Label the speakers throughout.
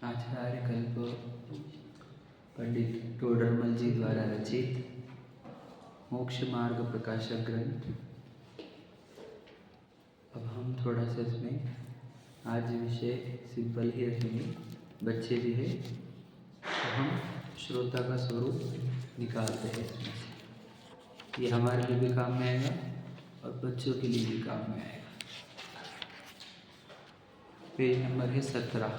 Speaker 1: आचार्य कल्प पंडित टोडरमल जी द्वारा रचित मोक्ष मार्ग प्रकाशक ग्रंथ। अब हम थोड़ा सा इसमें आज विषय सिंपल ही रखेंगे, बच्चे भी है तो हम श्रोता का स्वरूप निकालते हैं इसमें से। ये हमारे लिए भी काम में आएगा और बच्चों के लिए भी काम में आएगा। पेज नंबर है 17।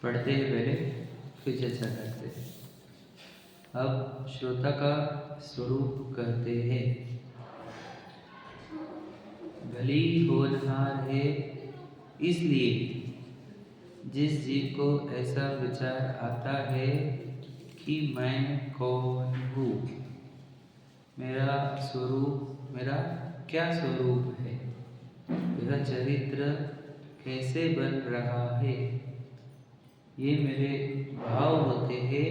Speaker 1: पढ़ते हैं पहले, फिर चर्चा करते हैं। अब श्रोता का स्वरूप कहते हैं, भली होनहार है इसलिए जिस जीव को ऐसा विचार आता है कि मैं कौन हूँ, मेरा स्वरूप, मेरा क्या स्वरूप है, मेरा चरित्र कैसे बन रहा है, ये मेरे भाव होते हैं,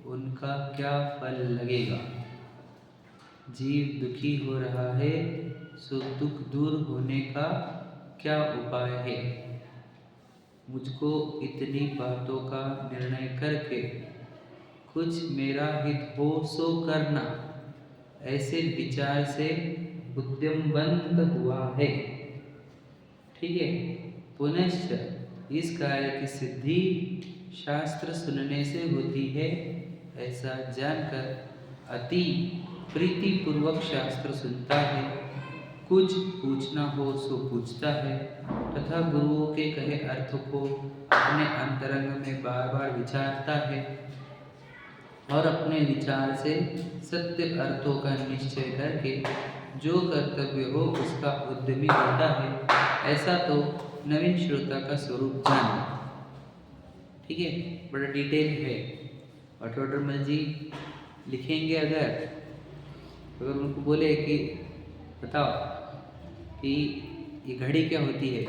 Speaker 1: उनका क्या फल लगेगा। जीव दुखी हो रहा है सो दुख दूर होने का क्या उपाय है। मुझको इतनी बातों का निर्णय करके कुछ मेरा हित हो सो करना, ऐसे विचार से उद्यम बंद हुआ है। ठीक है। पुनश्च इस कार्य की सिद्धि शास्त्र सुनने से होती है, ऐसा जानकर अति प्रीतिपूर्वक शास्त्र सुनता है, कुछ पूछना हो सो पूछता है तथा गुरुओं के कहे अर्थ को अपने अंतरंग में बार बार विचारता है और अपने विचार से सत्य अर्थों का निश्चय करके जो कर्तव्य हो उसका उद्यमी होता है। ऐसा तो नवीन श्रोता का स्वरूप जानना। ठीक है, बड़ा डिटेल है। और टोडरमल जी लिखेंगे, अगर उनको बोले कि बताओ कि ये घड़ी क्या होती है,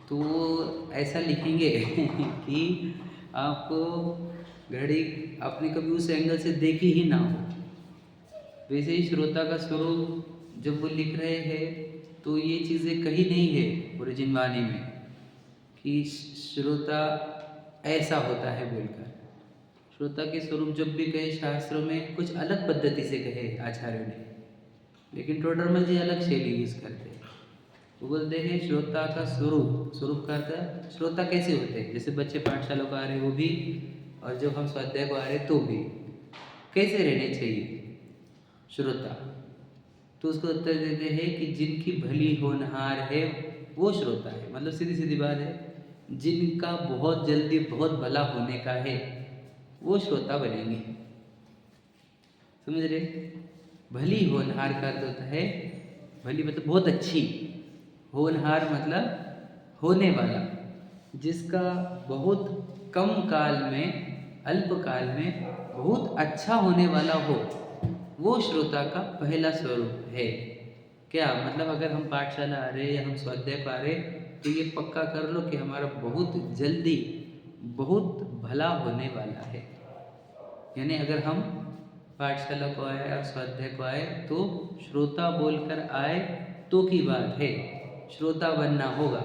Speaker 1: तो वो ऐसा लिखेंगे कि आपको घड़ी आपने कभी उस एंगल से देखी ही ना हो। वैसे ही श्रोता का स्वरूप जब वो लिख रहे हैं तो ये चीज़ें कहीं नहीं है ओरिजिन वाणी में कि श्रोता ऐसा होता है बोलकर। श्रोता के स्वरूप जब भी कहे शास्त्रों में कुछ अलग पद्धति से कहे आचार्यों ने, लेकिन टोडरमल जी अलग शैली यूज करते हैं। वो बोलते हैं श्रोता का स्वरूप का अर्थ श्रोता कैसे होते हैं। जैसे बच्चे पाठशाला को आ रहे वो भी, और जब हम स्वाध्याय को आ रहे तो भी कैसे रहने चाहिए श्रोता। तो उसको उत्तर देते हैं कि जिनकी भली होनहार है वो श्रोता है। मतलब सीधी सीधी बात है, जिनका बहुत जल्दी बहुत भला होने का है वो श्रोता बनेंगे। समझ रहे? भली होनहार का अर्थ होता है, भली मतलब बहुत अच्छी, होनहार मतलब होने वाला, जिसका बहुत कम काल में, अल्प काल में बहुत अच्छा होने वाला हो, वो श्रोता का पहला स्वरूप है। क्या मतलब, अगर हम पाठशाला आ रहे या हम स्वाध्याय को आ रहे तो ये पक्का कर लो कि हमारा बहुत जल्दी बहुत भला होने वाला है। यानी अगर हम पाठशाला को आए और स्वाध्याय को आए तो श्रोता बोलकर आए तो की बात है, श्रोता बनना होगा।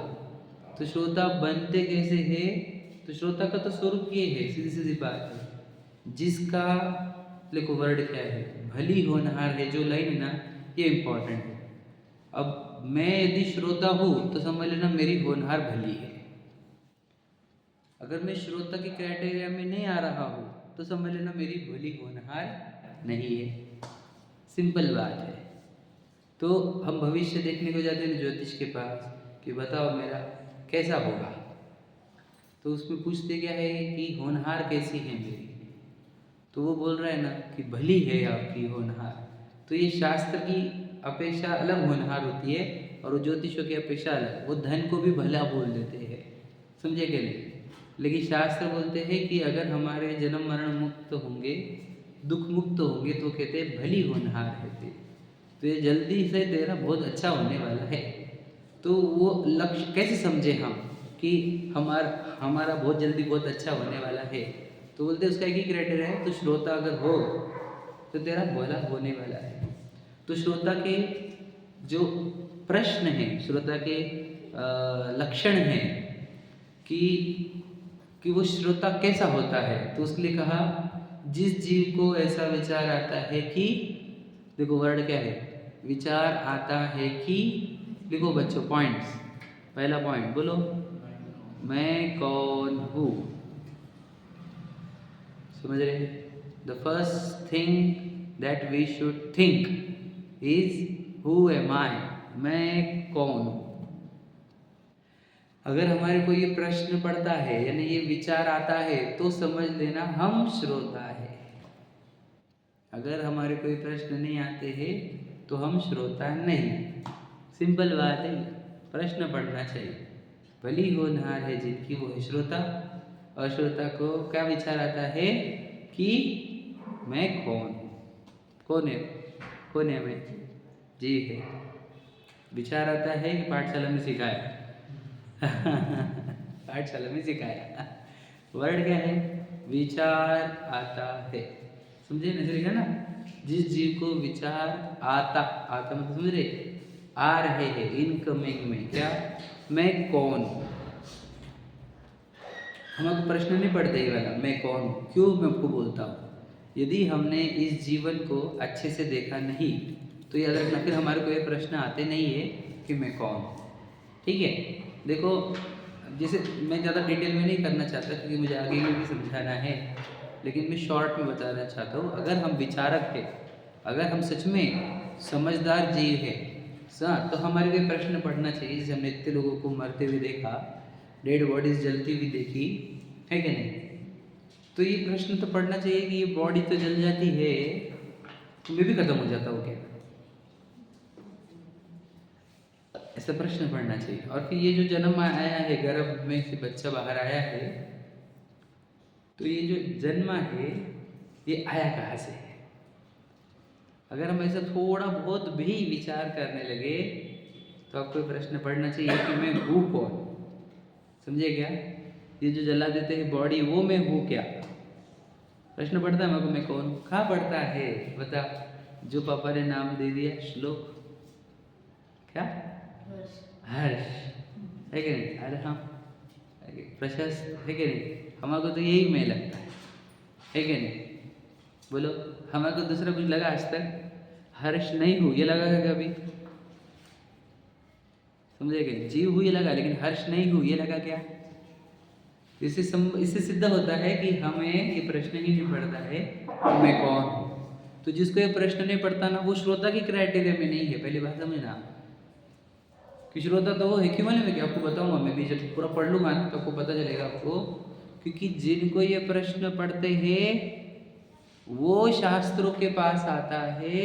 Speaker 1: तो श्रोता बनते कैसे है? तो श्रोता का तो स्वरूप ये है, सीधी सीधी बात है, जिसका, देखो वर्ड क्या है, भली होनहार है। जो लाइन है ना, ये इम्पोर्टेंट है। अब मैं यदि श्रोता हूँ तो समझ लेना मेरी होनहार भली है। अगर मैं श्रोता की क्राइटेरिया में नहीं आ रहा हूँ तो समझ लेना मेरी भली होनहार नहीं है। सिंपल बात है। तो हम भविष्य देखने को जाते हैं ज्योतिष के पास कि बताओ मेरा कैसा होगा, तो उसमें पूछते क्या है कि होनहार कैसी है मेरी, तो वो बोल रहा है ना कि भली है आपकी होनहार। तो ये शास्त्र की अपेक्षा अलग होनहार होती है और वो ज्योतिषों की अपेक्षा अलग। वो धन को भी भला बोल देते हैं, समझे क्या नहीं? लेकिन शास्त्र बोलते हैं कि अगर हमारे जन्म मरण मुक्त होंगे, दुख मुक्त होंगे, तो कहते हैं भली होनहार है तेरी, तो ये जल्दी से तेरा बहुत अच्छा होने वाला है। तो वो लक्ष्य कैसे समझे हम कि हमारा बहुत जल्दी बहुत अच्छा होने वाला है, तो बोलते उसका एक ही क्राइटेरिया है, तो श्रोता अगर हो तो तेरा भला होने वाला है। तो श्रोता के जो प्रश्न हैं, श्रोता के लक्षण हैं कि वो श्रोता कैसा होता है, तो उसके लिए कहा जिस जीव को ऐसा विचार आता है कि, देखो वर्ड क्या है, विचार आता है कि, लिखो बच्चों पॉइंट्स। पहला पॉइंट बोलो, मैं कौन हूँ। समझ रहे? The first thing that we should think is who am I, मैं कौन हूँ। अगर हमारे को ये प्रश्न पड़ता है यानी ये विचार आता है तो समझ लेना हम श्रोता है। अगर हमारे कोई प्रश्न नहीं आते हैं तो हम श्रोता नहीं। सिंपल बात है, प्रश्न पढ़ना चाहिए। भली होनहार है जिनकी वो है श्रोता। और श्रोता को क्या विचार आता है कि मैं कौन हूँ। कौन है? कौन है मैं? जी है। विचार आता है कि पाठशाला में सिखाया पाठशाला में सिखाया। वर्ड क्या है? विचार आता है। समझे नजरिया ना? जिस जीव को विचार आता मतलब समझ रहे, आ रहे हैं इनकमिंग में, क्या मैं कौन हूँ। हमको प्रश्न नहीं पड़ता ये वाला मैं कौन हूँ। क्यों मैं आपको बोलता हूँ, यदि हमने इस जीवन को अच्छे से देखा नहीं तो याद रखना फिर हमारे को ये प्रश्न आते नहीं है कि मैं कौन हूँ। ठीक है? देखो जैसे मैं ज़्यादा डिटेल में नहीं करना चाहता क्योंकि मुझे आगे भी समझाना है, लेकिन मैं शॉर्ट में बताना चाहता हूँ। अगर हम विचारक है, अगर हम सच में समझदार जीव है तो हमारे लिए प्रश्न पढ़ना चाहिए। जैसे हमने इतने लोगों को मरते हुए देखा, डेड बॉडीज जलती हुई देखी है कि नहीं, तो ये प्रश्न तो पढ़ना चाहिए कि ये बॉडी तो जल जाती है तो मैं भी खत्म हो जाता हूँ क्या, ऐसा प्रश्न पढ़ना चाहिए। और फिर ये जो जन्म आया है, गर्भ में से बच्चा बाहर आया है, तो ये जो जन्मा है ये आया कहाँ से है। अगर हम ऐसा थोड़ा बहुत भी विचार करने लगे तो आपको प्रश्न पढ़ना चाहिए कि मैं हूँ कौन। समझे क्या? ये जो जला देते हैं बॉडी, वो मैं हूँ क्या। प्रश्न पढ़ता है मेरे को मैं कौन हूँ। कहाँ पढ़ता है बता? जो पापा ने नाम दे दिया श्लोक, क्या हर्ष है कि नहीं? अरे हाँ प्रशस्त है कि नहीं? हमारे को तो यही में लगता है कि नहीं? बोलो हमारे को दूसरा कुछ लगा आज तक? हर्ष नहीं हूँ ये लगा कभी? समझे क्या? जीव हूँ ये लगा, लेकिन हर्ष नहीं हूँ ये लगा क्या? इससे सिद्ध होता है कि हमें ये प्रश्न ही नहीं पड़ता है कि मैं कौन हूँ। तो जिसको ये प्रश्न नहीं पड़ता ना, वो श्रोता की क्राइटेरिया में नहीं है। पहली बात समझना कि श्रोता तो वो है। क्यों मालूम है? कि आपको बताऊंगा मैं भी, जब पूरा पढ़ लूंगा ना तो आपको पता चलेगा आपको। क्योंकि जिनको ये प्रश्न पढ़ते हैं वो शास्त्रों के पास आता है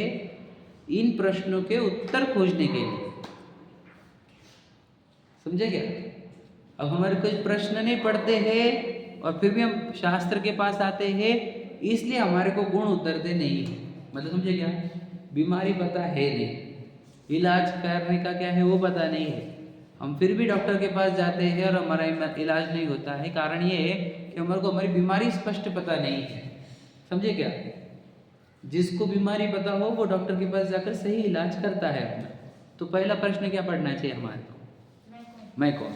Speaker 1: इन प्रश्नों के उत्तर खोजने के लिए। समझे क्या? अब हमारे कोई प्रश्न नहीं पढ़ते हैं और फिर भी हम शास्त्र के पास आते हैं, इसलिए हमारे को गुण उतरते नहीं है। मतलब समझे क्या? बीमारी पता है नहीं, इलाज करने का क्या है वो पता नहीं है, हम फिर भी डॉक्टर के पास जाते हैं और हमारा इलाज नहीं होता है। कारण ये है कि हमारे को हमारी बीमारी स्पष्ट पता नहीं है। समझे क्या? जिसको बीमारी पता हो वो डॉक्टर के पास जाकर सही इलाज करता है अपना। तो पहला प्रश्न क्या पढ़ना चाहिए हमारे को? मैं कौन।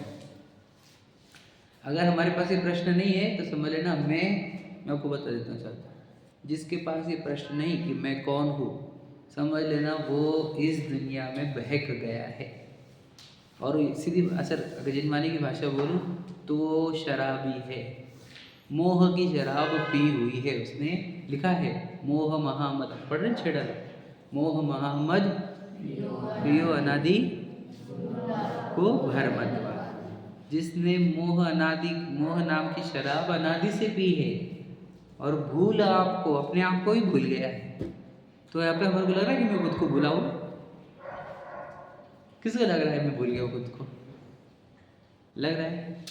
Speaker 1: अगर हमारे पास ये प्रश्न नहीं है तो समझ लेना मैं आपको बता देना चाहता हूँ, जिसके पास ये प्रश्न नहीं कि मैं कौन हूँ, समझ लेना वो इस दुनिया में बहक गया है। और सीधी अगर जिनवानी की भाषा बोलूँ तो वो शराबी है, मोह की शराब पी हुई है उसने। लिखा है मोह महामद, पढ़ रहे छेड़ा, मोह महामद पियो अनादि को भर मतवा। जिसने मोह नाम की शराब अनादि से पी है और भूल आपको अपने आप को ही भूल गया है। तो यहाँ पे हमारे को लग रहा है कि मैं खुद को भुलाऊं? किसको लग रहा है मैं भूल गया खुद को? लग रहा है?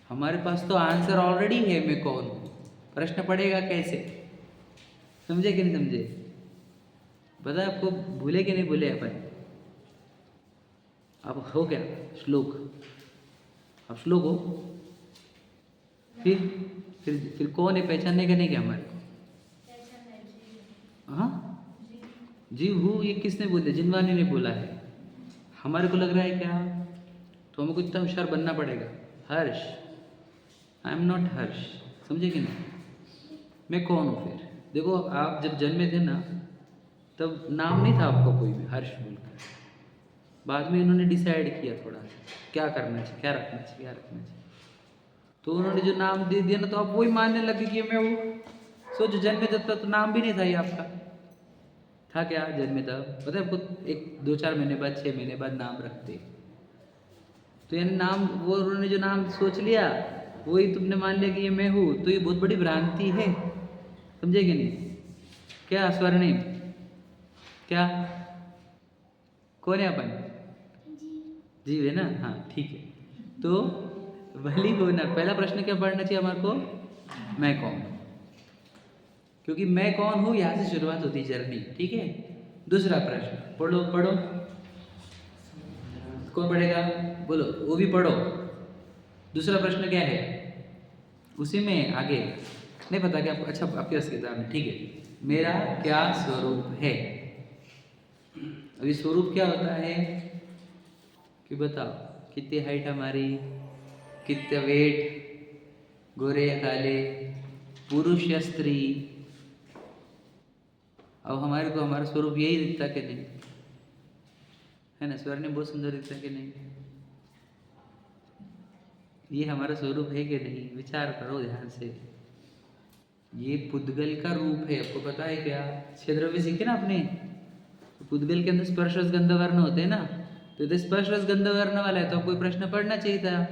Speaker 1: हमारे पास तो आंसर ऑलरेडी है मैं कौन हूँ। प्रश्न पड़ेगा कैसे? समझे कि नहीं समझे? बता आपको भूले कि नहीं भूले अपन? अब हो गया श्लोक। आप श्लोक हो, फिर कौन है पहचानने का नहीं क्या हमारे को? हाँ, जीव हूँ ये किसने बोले? जिनवानी ने बोला है। हमारे को लग रहा है क्या? तो हमको इतना होशियार बनना पड़ेगा। हर्ष, आई एम नॉट हर्ष, समझे कि नहीं? मैं कौन हूँ फिर? देखो आप जब जन्मे थे ना, तब नाम नहीं था आपका कोई भी हर्ष बोलकर। बाद में इन्होंने डिसाइड किया थोड़ा क्या करना चाहिए, क्या रखना चाहिए, क्या रखना चाहिए, तो उन्होंने जो नाम दे दिया ना, तो आप वही मानने लगे कि मैं हूँ। सोचो जन्मे तब तो नाम भी नहीं था ये आपका। था क्या जन्मे तब? पता है आपको? 1-2-4 महीने बाद, 6 महीने बाद नाम रखते। तो ये नाम, वो उन्होंने जो नाम सोच लिया वही तुमने मान लिया कि ये मैं हूँ। तो ये बहुत बड़ी भ्रांति है, समझे कि नहीं? क्या स्वर्णिम, क्या कौन है अपन? जीव है ना? हाँ ठीक है। तो वही होना, पहला प्रश्न क्या पढ़ना चाहिए हमारे को? मैं कौन हूँ। क्योंकि मैं कौन हूँ यहाँ से शुरुआत होती जर्नी, ठीक है। दूसरा प्रश्न पढ़ो, पढ़ो, कौन पढ़ेगा? बोलो, वो भी पढ़ो। दूसरा प्रश्न क्या है उसी में आगे? नहीं पता क्या? अच्छा आपके पास किताब में, ठीक है। मेरा क्या स्वरूप है? अभी स्वरूप क्या होता है कि बताओ, कितनी हाइट हमारी, कितना वेट, गोरे या काले, पुरुष या स्त्री? अब हमारे को हमारा स्वरूप यही दिखता कि नहीं? है ना? स्वर्णिम बहुत सुंदर दिखता कि नहीं? ये हमारा स्वरूप है कि नहीं? विचार करो ध्यान से। ये पुद्गल का रूप है, आपको पता है क्या? क्षेत्रव्य सीखे ना आपने? तो पुद्गल के अंदर स्पर्श रस गंध वर्ण होते हैं ना, तो इधर स्पर्श रस गंध वर्ण वाला है, तो कोई प्रश्न पढ़ना चाहिए था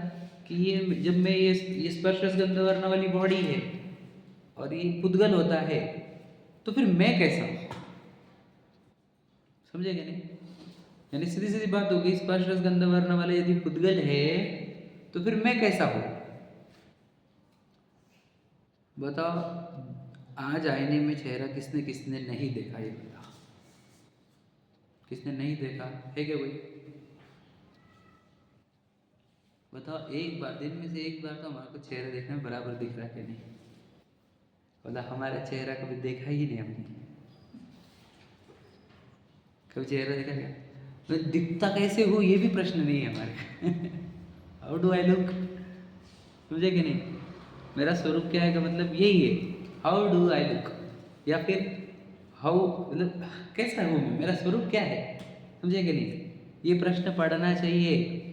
Speaker 1: कि ये जब मैं ये स्पर्श रस गंध वर्ण वाली बॉडी है और ये पुद्गल होता है, तो फिर मैं कैसा हूँ? समझेंगे नहीं? यानी सीधी सीधी बात होगी, स्पर्श रस गंध वर्ण वाले यदि पुद्गल है तो फिर मैं कैसा हूँ? बताओ, आज आईने में चेहरा किसने किसने नहीं देखा? ये बताओ, किसने नहीं देखा है क्या कोई? बताओ, एक बार, दिन में से एक बार तो हमारे को चेहरा देखने में बराबर दिख रहा है कि नहीं? मतलब हमारा चेहरा कभी देखा ही नहीं हमने। कभी चेहरा देखा क्या? मैं दिखता कैसे हूँ ये भी प्रश्न नहीं है हमारे। हाउ डू आई लुक, समझे कि नहीं? मेरा स्वरूप क्या है का मतलब यही है, हाउ डू आई लुक, या फिर हाउ, मतलब कैसा हूँ मैं, मेरा स्वरूप क्या है, समझे कि नहीं? ये प्रश्न पढ़ना चाहिए।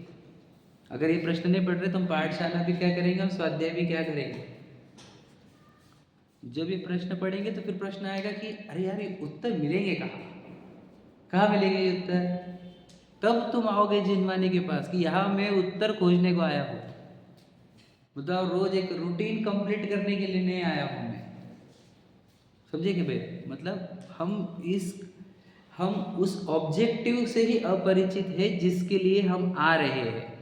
Speaker 1: अगर ये प्रश्न नहीं पढ़ रहे तो हम पाठशाला भी क्या करेंगे, हम स्वाध्याय भी क्या करेंगे? जब ये प्रश्न पढ़ेंगे तो फिर प्रश्न आएगा कि अरे यार ये उत्तर मिलेंगे कहाँ? कहाँ मिलेंगे ये उत्तर? तब तुम आओगे जिनवानी के पास कि यहाँ मैं उत्तर खोजने को आया हूँ। बताओ, रोज एक रूटीन कंप्लीट करने के लिए नहीं आया हूँ मैं, समझे कि भाई? मतलब हम उस ऑब्जेक्टिव से ही अपरिचित है जिसके लिए हम आ रहे हैं।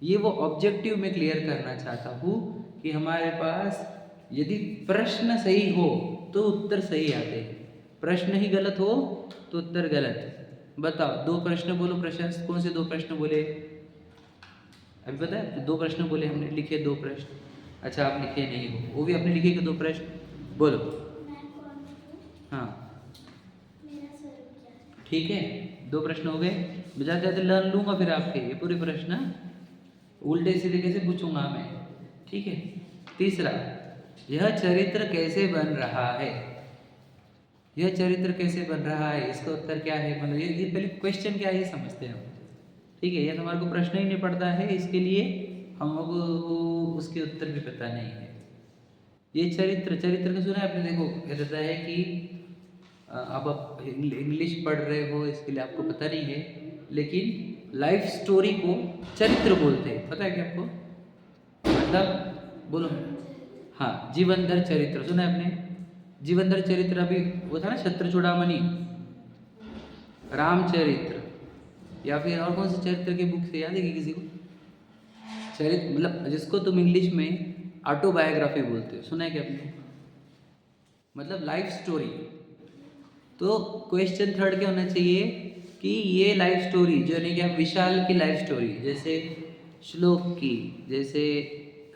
Speaker 1: ये वो ऑब्जेक्टिव मैं क्लियर करना चाहता हूँ कि हमारे पास यदि प्रश्न सही हो तो उत्तर सही आते हैं, प्रश्न ही गलत हो तो उत्तर गलत। बताओ, 2 प्रश्न बोलो प्रशस्त, कौन से 2 प्रश्न बोले? अभी पता है? 2 प्रश्न बोले हमने, लिखे 2 प्रश्न। अच्छा आप लिखे नहीं हो, वो भी आपने लिखे कि 2 प्रश्न बोलो। हाँ ठीक है, 2 प्रश्न हो गए। बजाते जाते लर्न लूँगा फिर आपके ये पूरे प्रश्न, उल्टे सीधे कैसे पूछूंगा मैं, ठीक है। तीसरा, यह चरित्र कैसे बन रहा है? यह चरित्र कैसे बन रहा है, इसका उत्तर क्या है? मतलब ये पहले क्वेश्चन क्या है ये समझते हैं हम, ठीक है। ये तो हमारे को प्रश्न ही नहीं पड़ता है, इसके लिए हम लोग उसके उत्तर भी पता नहीं है। ये चरित्र का सुना है आपने? देखो ये रहता है कि अब आप इंग्लिश पढ़ रहे हो इसके लिए आपको पता नहीं है, लेकिन लाइफ स्टोरी को चरित्र बोलते हैं, पता है क्या आपको? मतलब बोलो, हाँ, जीवनधर चरित्र सुना है आपने? जीवनधर चरित्र अभी वो था ना, शत्रु चूड़ामणि, रामचरित्र, या फिर और कौन से चरित्र के बुक से याद है कि किसी को? चरित्र मतलब जिसको तुम इंग्लिश में ऑटोबायोग्राफी बोलते हो, सुना है क्या आपने? मतलब लाइफ स्टोरी। तो क्वेश्चन थर्ड क्या होना चाहिए कि ये लाइफ स्टोरी जो यानी कि विशाल की लाइफ स्टोरी, जैसे श्लोक की, जैसे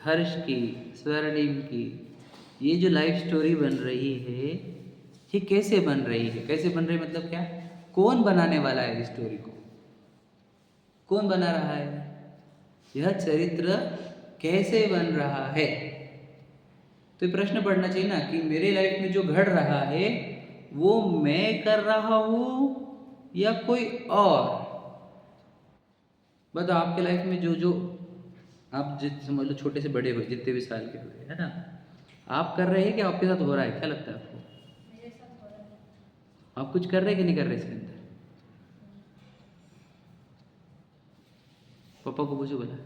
Speaker 1: हर्ष की, स्वर्णिम की, ये जो लाइफ स्टोरी बन रही है ये कैसे बन रही है? कैसे बन रही मतलब क्या? कौन बनाने वाला है इस स्टोरी को? कौन बना रहा है? यह चरित्र कैसे बन रहा है? तो ये प्रश्न पढ़ना चाहिए ना कि मेरे लाइफ में जो घट रहा है वो मैं कर रहा हूँ या कोई और? बताओ, आपके लाइफ में जो जो आप समझ लो छोटे से बड़े हुए, जितने भी साल के हुए, है ना, आप कर रहे हैं कि आपके साथ हो रहा है? क्या लगता है आपको?
Speaker 2: मेरे साथ हो रहा है।
Speaker 1: आप कुछ कर रहे हैं कि नहीं कर रहे इसके अंदर? पापा को पूछो बोला।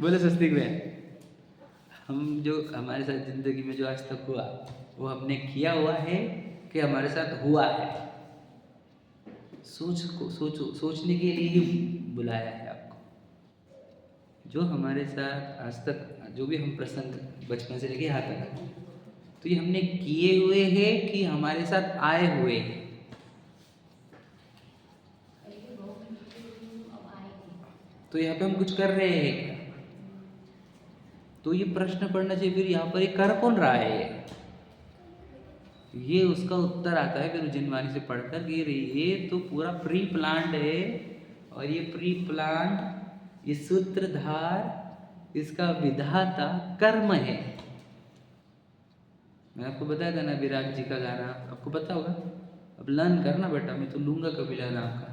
Speaker 1: बोले स्वस्तिक में, हम जो हमारे साथ जिंदगी में जो आज तक हुआ वो हमने किया हुआ है कि हमारे साथ हुआ है? सोचने के लिए ही बुलाया है आपको। जो हमारे साथ आज तक जो भी हम प्रसंग बचपन से लेके यहाँ तक, तो ये हमने किए हुए हैं कि हमारे साथ आए हुए हैं? तो यहाँ पे हम कुछ कर रहे हैं क्या? तो ये प्रश्न पढ़ना चाहिए। फिर यहाँ पर ये कर कौन रहा है? ये उसका उत्तर आता है फिर जिनवानी से पढ़कर कि ये तो पूरा प्री प्लान्ड है, और ये प्री प्लान्ड, ये सूत्रधार, इसका विधाता कर्म है। मैं आपको बताया था ना विराट जी का गाना, आपको पता होगा। अब लर्न करना बेटा, मैं तो लूँगा कभी लर्न आपका।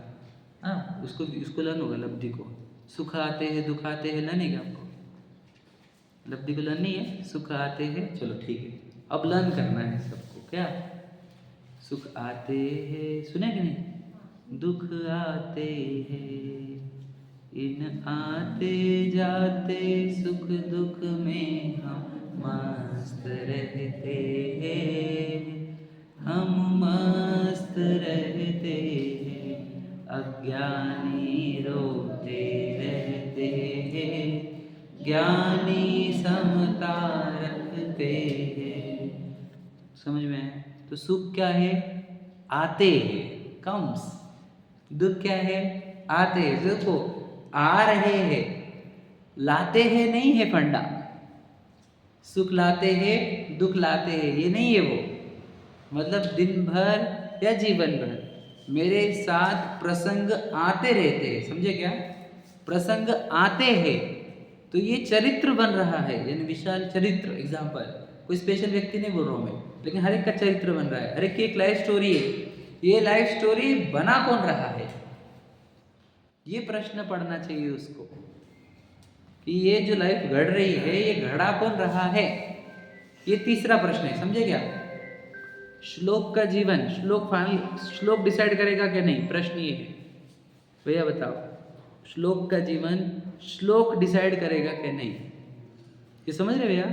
Speaker 1: हाँ, उसको लर्न होगा। लब्धि को सुख आते हैं दुख आते हैं, लर्न है क्या आपको? लब्धि को लर्न नहीं है, सुख आते हैं। चलो ठीक है, अब लर्न करना है सबको। क्या? सुख आते हैं, सुने कि नहीं? दुख आते हैं, इन आते जाते सुख दुख में हम मस्त रहते हैं, हम मस्त रहते हैं, अज्ञानी रोते रहते हैं, ज्ञानी समता रखते हैं। समझ में आया? तो सुख क्या है? आते हैं, कम्स। दुख क्या है? आते हैं। देखो, आ रहे हैं, लाते हैं नहीं है फंडा। सुख लाते हैं दुख लाते हैं ये नहीं है वो। मतलब दिन भर या जीवन भर मेरे साथ प्रसंग आते रहते हैं। समझे क्या? प्रसंग आते हैं तो ये चरित्र बन रहा है, यानी विशाल चरित्र। एग्जाम्पल, कोई स्पेशल व्यक्ति नहीं बोल रहा हूँ मैं, लेकिन हर एक का चरित्र बन रहा है, हर एक की एक लाइफ स्टोरी है। ये लाइफ स्टोरी बना कौन रहा है? ये प्रश्न पढ़ना चाहिए उसको कि ये जो लाइफ घड़ रही है ये घड़ा कौन रहा है? ये तीसरा प्रश्न है। समझे क्या? श्लोक का जीवन, श्लोक फाइनल, श्लोक डिसाइड करेगा क्या नहीं, प्रश्न ये है। भैया बताओ, श्लोक का जीवन श्लोक डिसाइड करेगा क्या नहीं? ये समझ रहे भैया?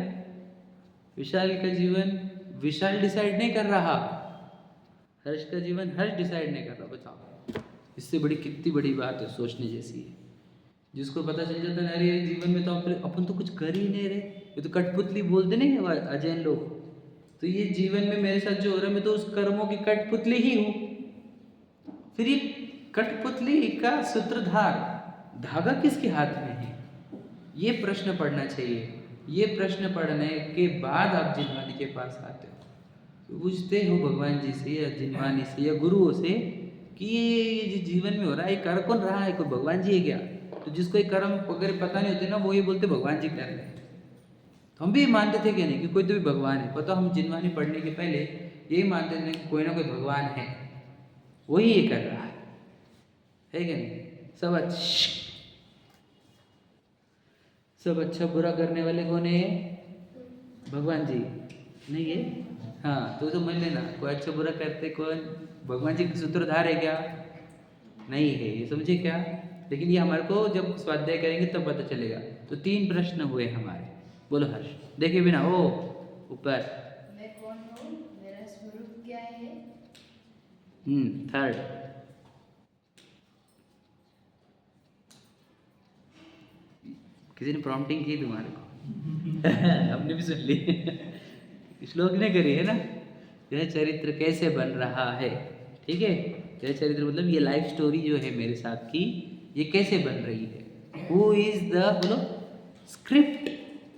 Speaker 1: विशाल का जीवन विशाल डिसाइड नहीं कर रहा, हर्ष का जीवन हर्ष डिसाइड नहीं कर रहा। बताओ, इससे बड़ी कितनी बड़ी बात है, सोचने जैसी है। जिसको पता चल जाता है अरे जीवन में तो अपन तो कुछ कर ही नहीं रहे, ये तो कठपुतली बोलते नहीं है अजैन लोग। तो ये जीवन में मेरे साथ जो हो रहा है मैं तो उस कर्मों की कठपुतली ही हूँ। फिर ये कठपुतली का सूत्रधार धागा किसके हाथ में है? ये प्रश्न पढ़ना चाहिए। ये प्रश्न पढ़ने के बाद आप जिनवानी के पास आते हो, तो पूछते हो भगवान जी से या जिनवानी से या गुरुओं से कि ये जो जीवन में हो रहा है ये कर कौन रहा है? कोई भगवान जी है क्या? तो जिसको ये कर्म वगैरह पता नहीं होते ना, वो ये बोलते भगवान जी कर रहे हैं। तो हम भी मानते थे कि नहीं कि कोई तो भी भगवान है। पता, हम जिनवानी पढ़ने के पहले यही मानते थे कि कोई ना कोई भगवान है, वही ये कर रहा है कि नहीं? सब अच्छा बुरा करने वाले कौन है? भगवान जी नहीं है? हाँ, तो समझ लेना, कोई अच्छा बुरा करते कौन? भगवान जी के सूत्रधार है क्या? नहीं है। ये समझे क्या? लेकिन ये हमारे को जब स्वाध्याय करेंगे तब पता चलेगा। तो 3 प्रश्न हुए हमारे। बोलो हर्ष, देखे बिना ओ ऊपर।
Speaker 2: मैं कौन हूँ? मेरा स्वरूप क्या है?
Speaker 1: थर्ड, किसी ने प्रॉम्प्टिंग की तुम्हारे को? हमने भी सुन ली। श्लोक ने करी है ना? यह चरित्र कैसे बन रहा है? ठीक है। यह चरित्र मतलब ये लाइफ स्टोरी जो है मेरे साथ की, ये कैसे बन रही है? हु इज द बोलो script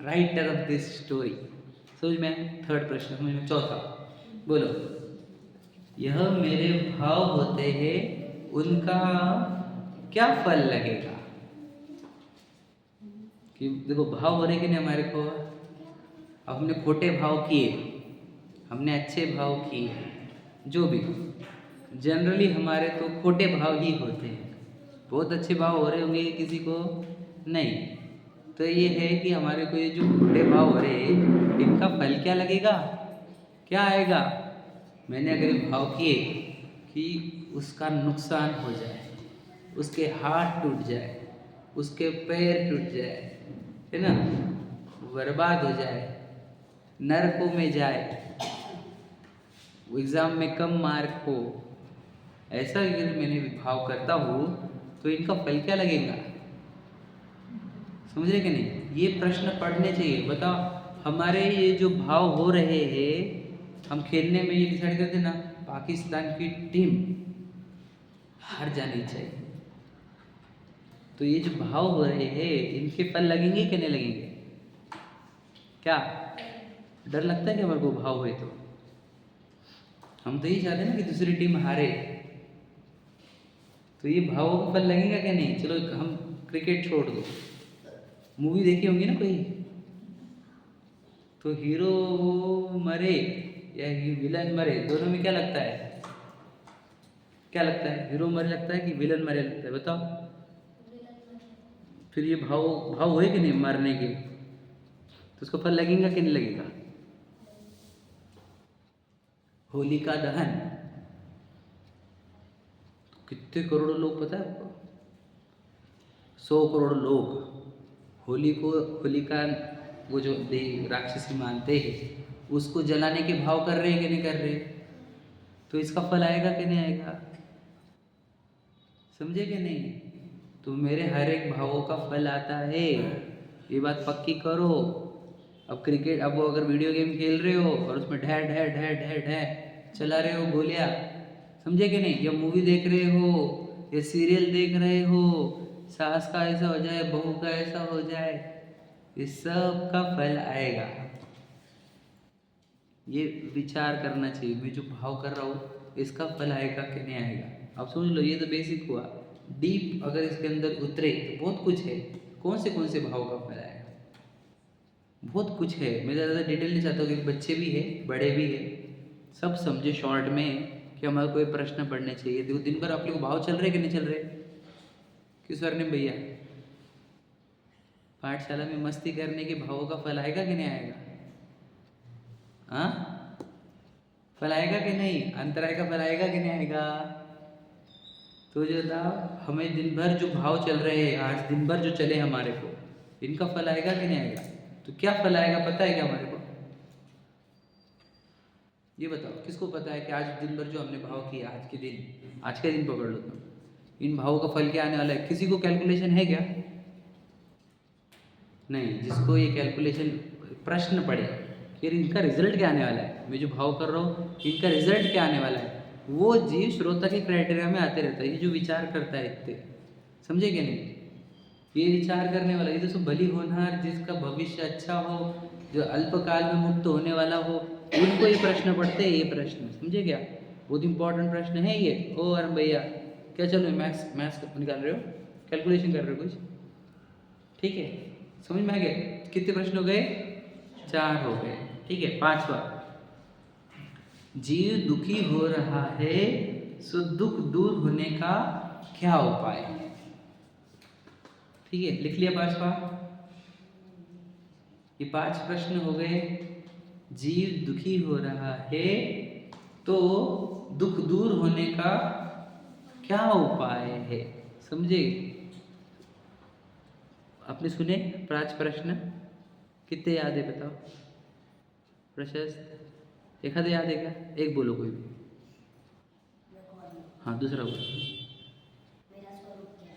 Speaker 1: writer of this story? समझ में? थर्ड प्रश्न समझ में? चौथा बोलो, यह मेरे भाव होते हैं, उनका क्या फल लगेगा? कि देखो भाव हो रहे कि नहीं हमारे को, अब हमने खोटे भाव किए, हमने अच्छे भाव किए, जो भी जनरली हमारे तो खोटे भाव ही होते हैं। बहुत अच्छे भाव हो रहे होंगे किसी को नहीं, तो ये है कि हमारे को ये जो खोटे भाव हो रहे हैं, इनका फल क्या लगेगा, क्या आएगा? मैंने अगर ये भाव किए कि उसका नुकसान हो जाए, उसके हाथ टूट जाए, उसके पैर टूट जाए, है ना, बर्बाद हो जाए, नरकों में जाए, एग्ज़ाम में कम मार्क हो, ऐसा अगर मैंने भाव करता हूँ तो इनका फल क्या लगेगा? समझ रहे कि नहीं? ये प्रश्न पढ़ने चाहिए। बताओ हमारे ये जो भाव हो रहे हैं, हम खेलने में ये डिसाइड करते ना पाकिस्तान की टीम हार जानी चाहिए, तो ये जो भाव हो रहे हैं इनके फल लगेंगे कि नहीं लगेंगे? क्या डर लगता है कि हमारे को भाव हुए तो? हम तो यही चाहते हैं ना कि दूसरी टीम हारे, तो ये भावों का फल लगेगा कि नहीं? चलो हम क्रिकेट छोड़ दो, मूवी देखी होंगी ना कोई, तो हीरो मरे या विलन मरे, दोनों में क्या लगता है? क्या लगता है? हीरो मरे लगता है कि विलन मरे लगता है? बताओ। फिर ये भाव भाव हुए कि नहीं मरने के, तो उसको फल लगेगा कि नहीं लगेगा? होलिका दहन, कितने करोड़ों लोग पता है आपको? 100 करोड़ लोग होली को, होलिका वो जो राक्षसी मानते हैं, उसको जलाने के भाव कर रहे हैं कि नहीं कर रहे? तो इसका फल आएगा कि नहीं आएगा? समझे कि नहीं? तो मेरे हर एक भावों का फल आता है, ये बात पक्की करो। अब क्रिकेट, अब वो अगर वीडियो गेम खेल रहे हो और उसमें ढै ढै ढै ढै ढै चला रहे हो गोलियां, समझे कि नहीं? या मूवी देख रहे हो या सीरियल देख रहे हो, सास का ऐसा हो जाए, बहू का ऐसा हो जाए, इस सब का फल आएगा। ये विचार करना चाहिए, मैं जो भाव कर रहा हूँ इसका फल आएगा कि नहीं आएगा? अब समझ लो, ये तो बेसिक हुआ। डीप अगर इसके अंदर उतरे तो बहुत कुछ है। कौन से भाव का फल आएगा? बहुत कुछ है। मैं ज़्यादा डिटेल नहीं चाहता हूँ, क्योंकि बच्चे भी है, बड़े भी है, सब समझे शॉर्ट में कि हमारे को ये प्रश्न पढ़ने चाहिए। देखो दिन भर आप लोग भाव चल रहे कि नहीं चल रहे? किस सर ने भैया पाठशाला में मस्ती करने के भावों का फल आएगा कि नहीं आएगा? हाँ, फल आएगा कि नहीं? अंतराय का फल आएगा कि नहीं आएगा? तो जो था, हमें दिन भर जो भाव चल रहे हैं, आज दिन भर जो चले हमारे को, इनका फल आएगा कि नहीं आएगा? तो क्या फल आएगा पता है क्या हमारे को? ये बताओ, किसको पता है कि आज दिन भर जो हमने भाव किया, आज के दिन पकड़ लो तुम, इन भावों का फल क्या आने वाला है? किसी को कैलकुलेशन है क्या? नहीं। जिसको ये कैलकुलेशन प्रश्न पड़े कि इनका रिजल्ट क्या आने वाला है, मैं जो भाव कर रहा हूँ इनका रिजल्ट क्या आने वाला है, वो जीव श्रोता के क्राइटेरिया में आते रहता है। ये जो विचार करता है इतने, समझे कि नहीं? ये विचार करने वाला, ये तो सब भली होनहार, जिसका भविष्य अच्छा हो, जो अल्पकाल में मुक्त होने वाला हो, उनको ये प्रश्न पढ़ते हैं। ये प्रश्न समझे क्या? बहुत इंपॉर्टेंट प्रश्न है ये। ओ अरे भैया क्या चल रहा है? मैथ्स निकाल रहे हो, कैलकुलेशन कर रहे हो कुछ? ठीक है, समझ में आ गया? कितने प्रश्न हो गए? 4 हो गए। ठीक है, 5वां, जीव दुखी हो रहा है, सो दुख दूर होने का क्या उपाय है? ठीक है, लिख लिया 5वां। ये 5 प्रश्न हो गए। जीव दुखी हो रहा है तो दुख दूर होने का क्या उपाय है? समझे? आपने सुने 5 प्रश्न? कितने याद है बताओ? प्रशस्त, एक आधे याद है क्या? एक बोलो कोई भी। हाँ, दूसरा बोलो।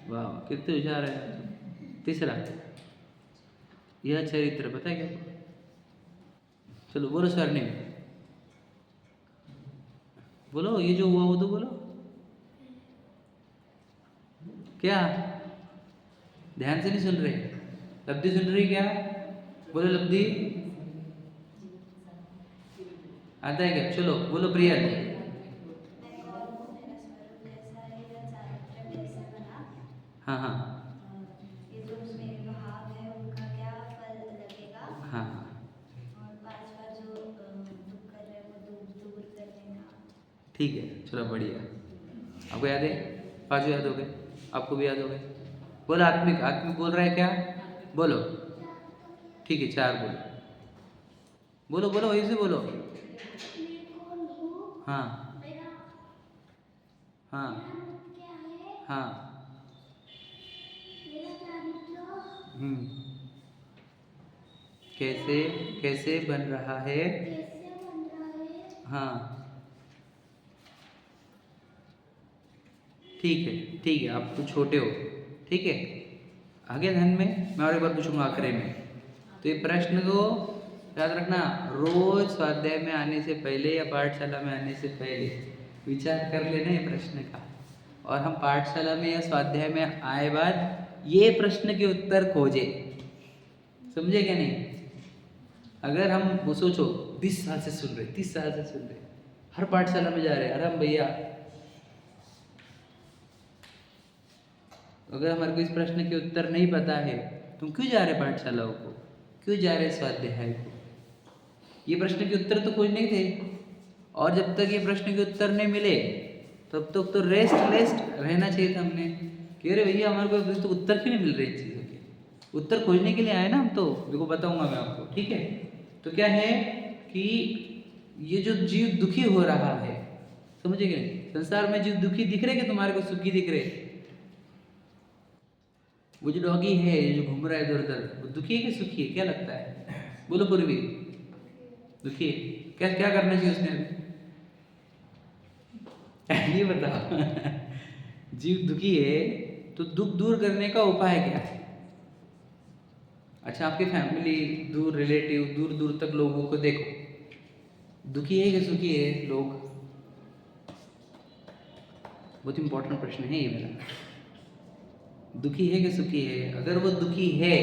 Speaker 1: वाह, कितने होशियार है। तीसरा, यह चरित्र पता है क्या? चलो बोलो सर ने, बोलो ये जो हुआ वो तो बोलो। क्या ध्यान से नहीं सुन रहे? लब्धि सुन रही क्या? बोलो लब्धि। आता है क्या? चलो बोलो प्रिया जी। हाँ हाँ
Speaker 3: ये जो उसमें भाव है उनका क्या फल लगेगा।
Speaker 1: हाँ
Speaker 3: और पांचवा जो दुख कर रहे हैं वो दुख दूर करने का।
Speaker 1: ठीक है, चलो बढ़िया। आपको याद है? पांचों याद हो गए? आपको भी याद हो गए? बोलो आत्मिक। आत्मिक बोल रहा है क्या? बोलो। ठीक है, 4 बोलो। बोलो बोलो वही से बोलो। हाँ हाँ हाँ। कैसे कैसे बन रहा है? हाँ ठीक है, आप तो छोटे हो, ठीक है। आगे ध्यान में मैं और एक बार पूछूंगा आखिरी में। तो ये प्रश्न को याद रखना, रोज स्वाध्याय में आने से पहले या पाठशाला में आने से पहले विचार कर लेना ये प्रश्न का। और हम पाठशाला में या स्वाध्याय में आए बाद ये प्रश्न के उत्तर खोजे। समझे क्या नहीं? अगर हम वो सोचो 20 साल से सुन रहे, 30 साल से सुन रहे, हर पाठशाला में जा रहे, अरे हम भैया अगर हमारे को इस प्रश्न के उत्तर नहीं पता है, तुम क्यों जा रहे पाठशालाओं को, क्यों जा रहे स्वाध्याय को? ये प्रश्न के उत्तर तो खोजने थे, और जब तक ये प्रश्न के उत्तर नहीं मिले तब तक तो रेस्ट रहना चाहिए था हमने कि अरे भैया हमारे को तो उत्तर क्यों नहीं मिल रहे इन चीज़ों के। उत्तर खोजने के लिए आए ना हम, तो देखो बताऊंगा मैं आपको, ठीक है। तो क्या है कि ये जो जीव दुखी हो रहा है, समझे क्या? संसार में जीव दुखी दिख रहे कि तुम्हारे को सुखी दिख रहे? वो जो डॉगी है जो घूम रहा है इधर उधर, वो दुखी है कि सुखी है? क्या लगता है? बोलो पूर्वी। दुखी है। क्या क्या करना चाहिए उसने अभी? ये बताओ। जीव दुखी है तो दुख दूर करने का उपाय क्या है? अच्छा, आपकी फैमिली, दूर रिलेटिव, दूर दूर तक लोगों को देखो, दुखी है कि सुखी है लोग? बहुत इंपॉर्टेंट प्रश्न है ये मेरा। दुखी है कि सुखी है? अगर वो दुखी है,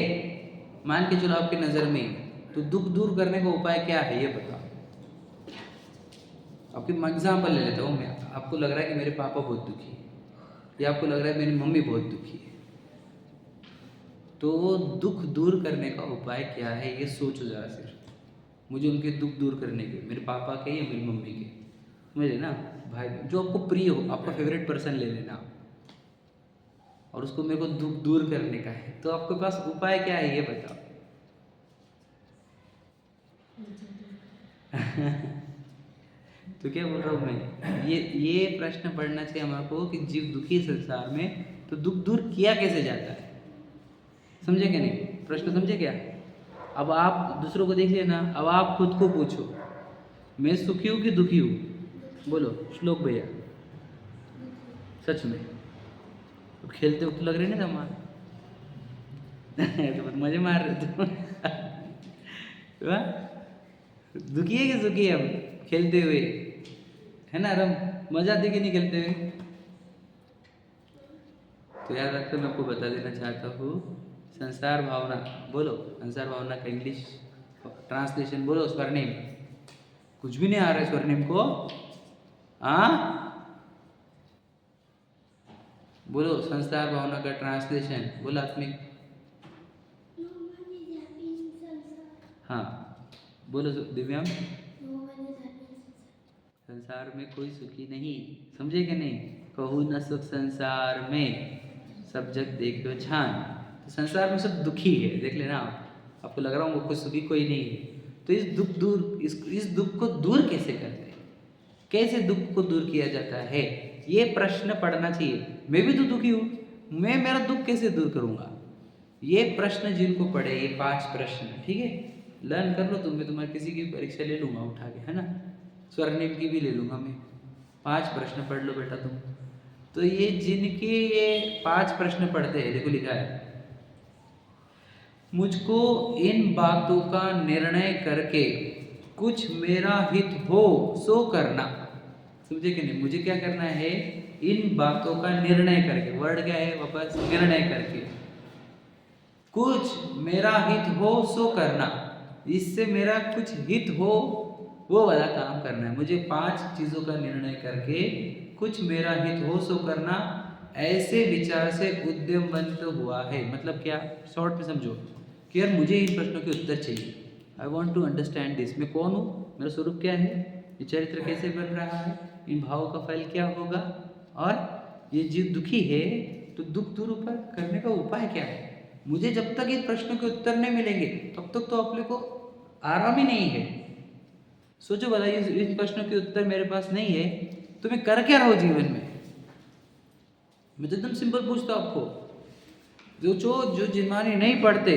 Speaker 1: मान के चलो आपकी नज़र में, तो दुख दूर करने का उपाय क्या है ये बताओ। आपकी एग्जाम्पल ले लेता हूँ मैं। आपको लग रहा है कि मेरे पापा बहुत दुखी है, या आपको लग रहा है मेरी मम्मी बहुत दुखी है, तो दुख दूर करने का उपाय क्या है ये सोचो जरा। सिर्फ मुझे उनके दुख दूर करने के, मेरे पापा के या मेरी मम्मी के, समझे ना भाई? जो आपको प्रिय हो, आपका फेवरेट पर्सन ले लेना, और उसको मेरे को दुख दूर करने का है, तो आपके पास उपाय क्या है ये बताओ। तो क्या बोल रहा हूँ मैं, ये प्रश्न पढ़ना चाहिए हमारे को कि जीव दुखी संसार में, तो दुख दूर किया कैसे जाता है? समझे क्या नहीं? प्रश्न समझे क्या? अब आप दूसरों को देख लेना, अब आप खुद को पूछो, मैं सुखी हूँ कि दुखी हूँ? बोलो श्लोक भैया, सच में। तो खेलते वक्त लग रहे ना हमारे तो मजे मार रहे थे। दुखी है कि सुखी है हम खेलते हुए? है ना रम, मजा आती कि नहीं खेलते हुए? तो याद रखकर मैं आपको बता देना चाहता हूँ, संसार भावना, बोलो संसार भावना का इंग्लिश ट्रांसलेशन बोलो। स्वर्णिम, कुछ भी नहीं आ रहा है स्वर्णिम को? बोलो संसार भावना का ट्रांसलेशन बोलो आत्मिक। हाँ बोलो दिव्यांग। संसार में कोई सुखी नहीं, समझे कि नहीं? कहू न सुख संसार में, सब जग देखो छान। तो संसार में सब दुखी है, देख लेना आप। आपको लग रहा होगा कोई सुखी कोई नहीं है, तो इस दुख को दूर कैसे करते हैं? कैसे दुख को दूर किया जाता है, ये प्रश्न पढ़ना चाहिए। मैं भी तो दुखी हूँ, मैं मेरा दुख कैसे दूर करूँगा? ये प्रश्न जिनको पढ़े, ये 5 प्रश्न, ठीक है, लर्न कर लो तुम। मैं तुम्हारी किसी की परीक्षा ले लूँगा उठा के, है ना, स्वर्णिम की भी ले लूँगा मैं। 5 प्रश्न पढ़ लो बेटा तुम। तो ये जिनके ये 5 प्रश्न पढ़ते हैं, देखो लिखा है, मुझको इन बातों का निर्णय करके कुछ मेरा हित हो सो करना। समझे कि नहीं? मुझे क्या करना है इन बातों का निर्णय करके, वर्ड क्या है वापस, निर्णय करके, कुछ मेरा हित हो सो करना, इससे मेरा कुछ हित हो वो वाला काम करना है। मुझे 5 चीज़ों का निर्णय करके कुछ मेरा हित हो सो करना, ऐसे विचार से उद्यमवंत हुआ है। मतलब क्या, शॉर्ट में समझो कि यार मुझे इन प्रश्नों के उत्तर चाहिए, I want to understand this. मैं कौन हूँ, मेरा स्वरूप क्या है, ये चरित्र कैसे बन रहा है, इन भावों का फल क्या होगा, और ये जीव दुखी है तो दुख दूर ऊपर करने का उपाय क्या है। मुझे जब तक इन प्रश्नों के उत्तर नहीं मिलेंगे तब तक तो अपने को आराम ही नहीं है। सोचो भला इन प्रश्नों के उत्तर मेरे पास नहीं है तो मैं कर क्या रहा हूँ जीवन में। मैं तो एकदम सिंपल पूछता हूँ आपको, जो जिन्मानी नहीं पढ़ते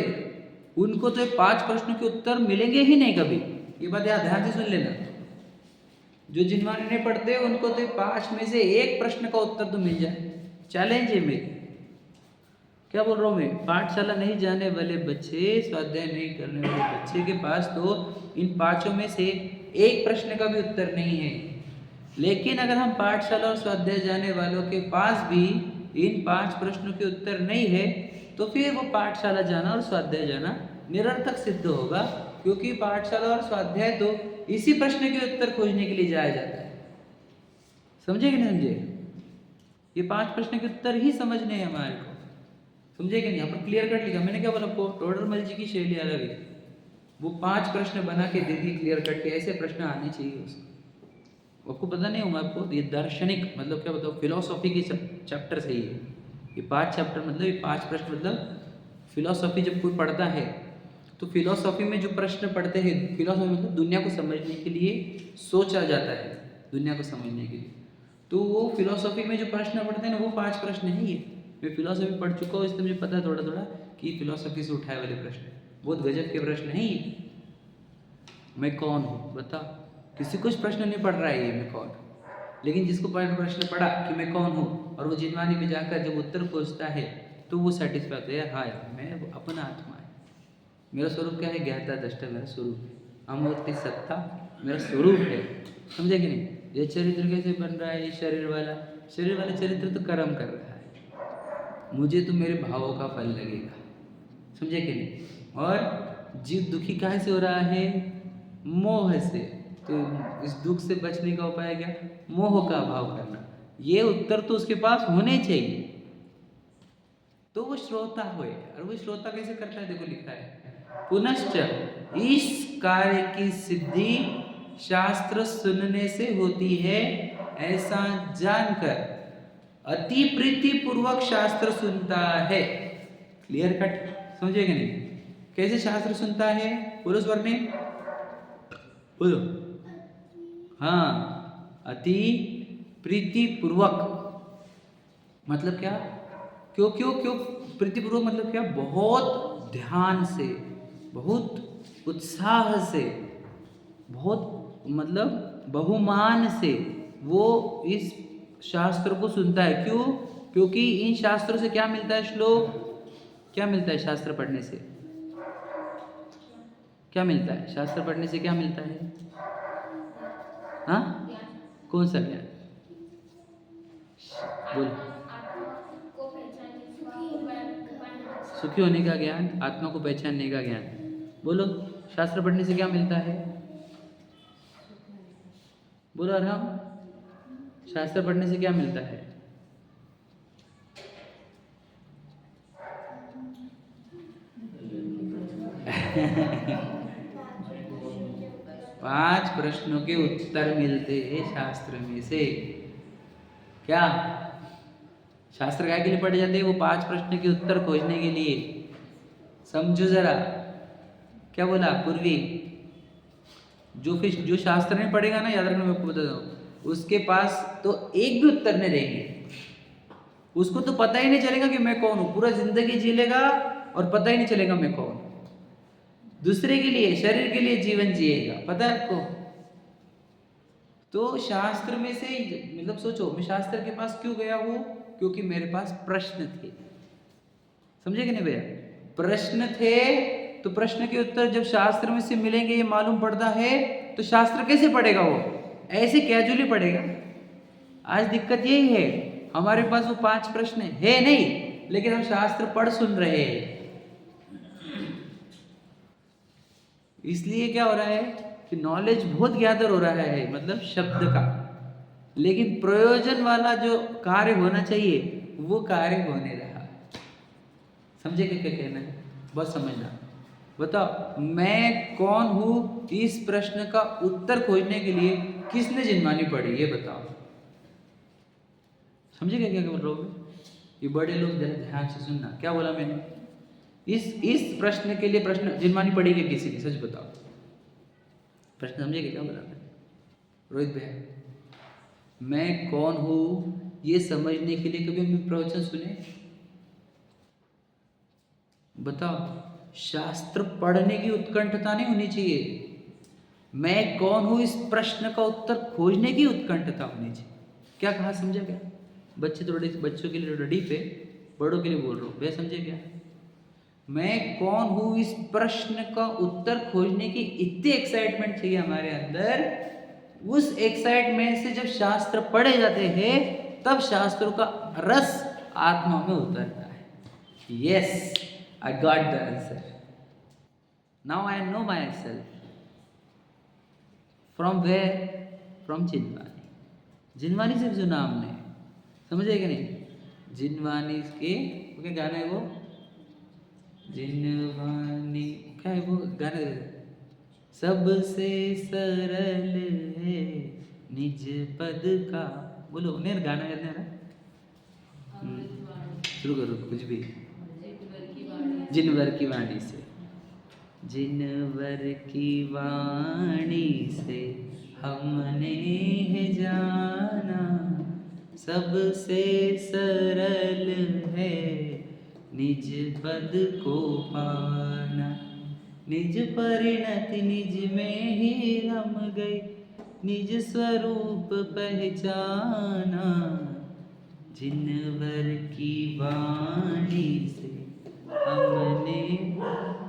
Speaker 1: उनको तो 5 प्रश्नों के उत्तर मिलेंगे ही नहीं कभी। ये बात याद ध्यान से सुन लेना। जो जिन्मानी नहीं पढ़ते उनको तो 5 में से 1 प्रश्न का उत्तर तो मिल जाए। चैलेंज है मेरी, क्या बोल रहा हूँ मैं, पाठशाला नहीं जाने वाले बच्चे, स्वाध्याय नहीं करने वाले बच्चे के पास तो इन 5 में से 1 प्रश्न का भी उत्तर नहीं है। लेकिन अगर हम पाठशाला और स्वाध्याय जाने वालों के पास भी इन 5 प्रश्नों के उत्तर नहीं है तो फिर वो पाठशाला जाना और स्वाध्याय जाना निरर्थक सिद्ध होगा, क्योंकि पाठशाला और स्वाध्याय तो इसी प्रश्न के उत्तर खोजने के लिए जाया जाता है। समझे कि नहीं समझे, ये 5 प्रश्न के उत्तर ही समझने हैं हमारे को, समझे कि नहीं। यहाँ पर क्लियर कट लिखा, मैंने क्या बोला आपको, टोडरमल जी की शैली अलग है। वो 5 प्रश्न बना के दे दी क्लियर कट के, ऐसे प्रश्न आने चाहिए उसको। आपको पता नहीं होगा, आपको ये दार्शनिक मतलब क्या बताओ, फिलोसॉफी के चैप्टर से ही है ये 5 चैप्टर, मतलब ये 5 प्रश्न। मतलब फिलोसॉफी जब कोई पढ़ता है तो फिलोसॉफी में जो प्रश्न पढ़ते हैं, फिलोसॉफी मतलब दुनिया को समझने के लिए सोचा जाता है, दुनिया को समझने के लिए, तो वो फिलोसॉफी में जो प्रश्न पढ़ते हैं ना वो 5 प्रश्न नहीं है। मैं फिलोसॉफी पढ़ चुका हूँ, इसलिए मुझे पता है थोड़ा थोड़ा कि फिलोसॉफी से उठाए वाले प्रश्न बहुत गजब के प्रश्न नहीं है। मैं कौन हूँ बता, किसी कुछ प्रश्न नहीं पढ़ रहा है ये मैं कौन, लेकिन जिसको प्रश्न पढ़ा कि मैं कौन हूँ और वो जिनवानी पे जाकर जब उत्तर खोजता है तो वो सेटिस्फाई होता है, हाँ यार मैं अपना आत्मा है, मेरा स्वरूप क्या है, ज्ञाता दृष्टा मेरा स्वरूप है, अमूर्ति सत्ता मेरा स्वरूप है। समझे कि नहीं। ये चरित्र कैसे बन रहा है, ये शरीर वाला चरित्र तो कर्म कर रहा है, मुझे तो मेरे भावों का फल लगेगा। समझे कि नहीं। और जीव दुखी काहे से हो रहा है, मोह से। तो इस दुख से बचने का उपाय क्या, मोह का अभाव करना। ये उत्तर तो उसके पास होने चाहिए तो वो श्रोता होए। और वो श्रोता कैसे करता है, देखो लिखा है, पुनश्च इस कार्य की सिद्धि शास्त्र सुनने से होती है, ऐसा जानकर अति प्रीति पूर्वक शास्त्र सुनता है। क्लियर कट, समझे कि नहीं। कैसे शास्त्र सुनता है, बोलो स्वर में बोलो, हाँ, अति प्रीति पूर्वक मतलब क्या, क्यों क्यों क्यों प्रीतिपूर्वक मतलब क्या, बहुत ध्यान से, बहुत उत्साह से, बहुत मतलब बहुमान से वो इस शास्त्र को सुनता है। क्यों, क्योंकि इन शास्त्रों से क्या मिलता है, श्लोक क्या मिलता है, शास्त्र पढ़ने से क्या मिलता है, शास्त्र पढ़ने से क्या मिलता है, हाँ कौन सा ज्ञान, बोलो। सुखी होने का ज्ञान, आत्मा को पहचानने का ज्ञान। बोलो, शास्त्र पढ़ने से क्या मिलता है, बोलो आराम, शास्त्र पढ़ने से क्या मिलता है। पांच प्रश्नों के उत्तर मिलते हैं शास्त्र में से। क्या शास्त्र काय के लिए पढ़े जाते हैं, वो 5 प्रश्न के उत्तर खोजने के लिए। समझो जरा, क्या बोला पूर्वी, जो शास्त्र नहीं पढ़ेगा ना, याद रखना मैं आपको बता दूं, उसके पास तो एक भी उत्तर नहीं रहेंगे। उसको तो पता ही नहीं चलेगा कि मैं कौन हूं, पूरा जिंदगी जी लेगा और पता ही नहीं चलेगा मैं कौन। दूसरे के लिए, शरीर के लिए जीवन जिएगा, पता है आपको। तो शास्त्र में से मतलब सोचो, मैं शास्त्र के पास क्यों गया हूं, क्योंकि मेरे पास प्रश्न थे। समझे कि नहीं भैया, प्रश्न थे तो प्रश्न के उत्तर जब शास्त्र में से मिलेंगे, ये मालूम पड़ता है, तो शास्त्र कैसे पढ़ेगा वो, ऐसे कैजुअली पढ़ेगा। आज दिक्कत यही है हमारे पास वो 5 प्रश्न है नहीं, लेकिन हम शास्त्र पढ़ सुन रहे हैं। इसलिए क्या हो रहा है कि नॉलेज बहुत गैदर हो रहा है, मतलब शब्द का, लेकिन प्रयोजन वाला जो कार्य होना चाहिए वो कार्य होने रहा। समझे क्या कहना है? बस समझना। बताओ, मैं कौन हूँ, इस प्रश्न का उत्तर खोजने के लिए किसने जिनवानी पढ़ी, ये बताओ। समझे क्या क्या बोल रहा हूँ? ये बड़े लोग जरा ध्यान से सुनना, क्या बोला मैंने? इस प्रश्न के लिए प्रश्न जिनवानी पढ़ी क्या किसी ने? सच बताओ, प्रश्न समझे क्या बोला मैंने? रोहित भैया, मैं कौन हूँ ये समझने के लिए कभी हमने प्रवचन सुने? बताओ, शास्त्र पढ़ने की उत्कंठता नहीं होनी चाहिए, मैं कौन हूँ इस प्रश्न का उत्तर खोजने की उत्कंठता होनी चाहिए। क्या कहा, समझा क्या? बच्चे थोड़े, बच्चों के लिए डीप है, बड़ों के लिए बोल रहा हूँ, भैया समझे क्या? मैं कौन हूँ इस प्रश्न का उत्तर खोजने की इतनी एक्साइटमेंट चाहिए हमारे अंदर। उस एक्साइटमेंट से जब शास्त्र पढ़े जाते हैं तब शास्त्रों का रस आत्मा में उतरता है। Yes, I got the answer, now I know myself. From where? From Jinvani. Jinvani से सुना हमने, समझे कि नहीं? जिनवानी के क्या गाना है वो? जिनवानी, क्या है वो गाना? सबसे सरल है निज पद का, बोलो नहीं गाना याद नहीं आ रहा? शुरू करो कुछ भी। जिनवर की वाणी से, जिनवर की वाणी से हमने है जाना, सबसे सरल है निज पद को पाना, निज परिणति निज में ही रम गई, निज स्वरूप पहचाना, जिनवर की वाणी से हमने।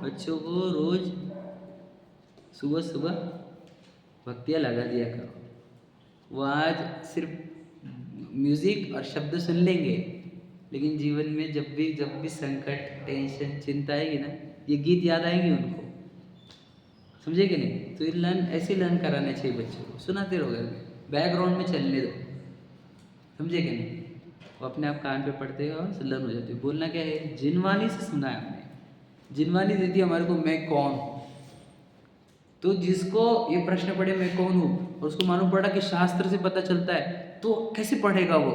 Speaker 1: बच्चों को रोज सुबह सुबह भक्तियाँ लगा दिया करो। वो आज सिर्फ म्यूजिक और शब्द सुन लेंगे, लेकिन जीवन में जब भी संकट, टेंशन, चिंता आएगी ना, ये गीत याद आएंगे उनको। समझे कि नहीं? तो ये ऐसे लर्न कराना चाहिए बच्चों को, सुनाते रहो घर में, बैकग्राउंड में चलने दो। समझे कि नहीं? वो अपने आप कान पे पढ़ते हो और लर्न हो जाते हो। बोलना क्या है? जिनवानी से सुना है हमने, जिनवानी देती है हमारे को मैं कौन हूँ। तो जिसको ये प्रश्न पढ़े मैं कौन हूँ, और उसको मालूम पड़ा कि शास्त्र से पता चलता है, तो कैसे पढ़ेगा वो?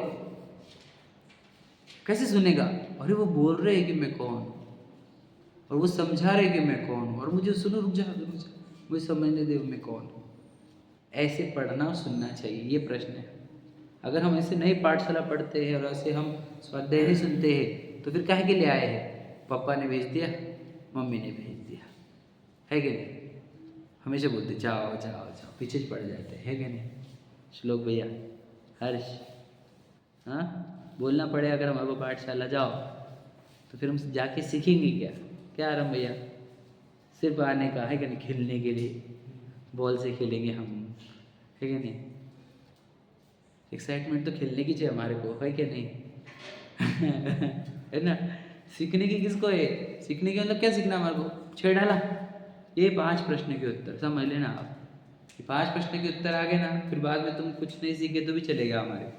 Speaker 1: कैसे सुनेगा? अरे वो बोल रहे हैं कि मैं कौन हूँ, और वो समझा रहे कि मैं कौन हूँ, और मुझे सुनो, रुक जा, मुझे समझने दे मैं कौन हूँ। ऐसे पढ़ना और सुनना चाहिए, ये प्रश्न है। अगर हम ऐसे नहीं पाठशाला पढ़ते हैं और ऐसे हम स्वाध्याय नहीं सुनते हैं, तो फिर काहे के लिए आए हैं? पापा ने भेज दिया, मम्मी ने भेज दिया, है कि नहीं? हमेशा बोलते जाओ जाओ जाओ, पीछे पड़ जाते हैं, है कि नहीं? श्लोक भैया, हर्ष, हाँ बोलना पड़े अगर हमारे को पाठशाला जाओ, तो फिर हम जाके सीखेंगे क्या? क्या आराम भैया, सिर्फ आने का है कि नहीं? खेलने के लिए बॉल से खेलेंगे हम, है कि नहीं? एक्साइटमेंट तो खेलने की चाहिए हमारे को, है कि नहीं? है ना? सीखने की किसको है? सीखने के मतलब क्या सीखना हमारे को? छेड़ डाला, ये 5 प्रश्न के उत्तर समझ लेना आप। ये 5 प्रश्न के उत्तर आ गए ना, फिर बाद में तुम कुछ नहीं सीखे तो भी चलेगा हमारे।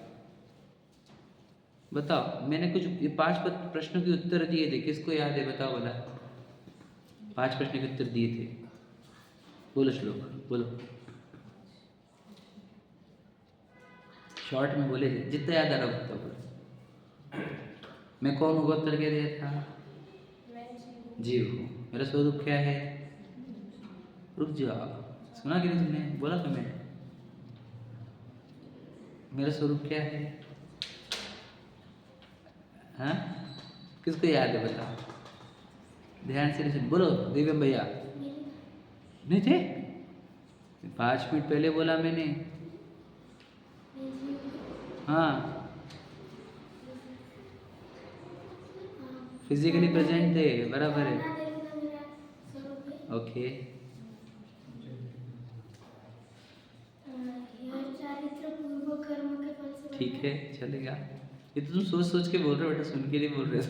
Speaker 1: बताओ, मैंने कुछ ये 5 प्रश्नों के उत्तर दिए थे, किसको याद है? बताओ बोला, 5 प्रश्न के उत्तर दिए थे, बोलो श्लोक, बोलो, शॉर्ट में बोले थे, जितना याद आ रहा उतना बोलो। मैं कौन हूँ? उत्तर क्या दिया था? जीव हूँ। मेरा स्वरूप क्या है? रुक जाओ, सुना कि नहीं तुमने? बोला तो मैंने, मेरा स्वरूप क्या है? हाँ, किसको याद है? बताओ, ध्यान से सुन, बोलो। दिव्यम भैया नहीं थे? 5 मिनट पहले बोला मैंने। हाँ, फिजिकली प्रेजेंट थे, बराबर है। ओके, ठीक है, चलेगा। ये तो तुम सोच सोच के बोल रहे हो बेटा, सुन के नहीं बोल रहे हो।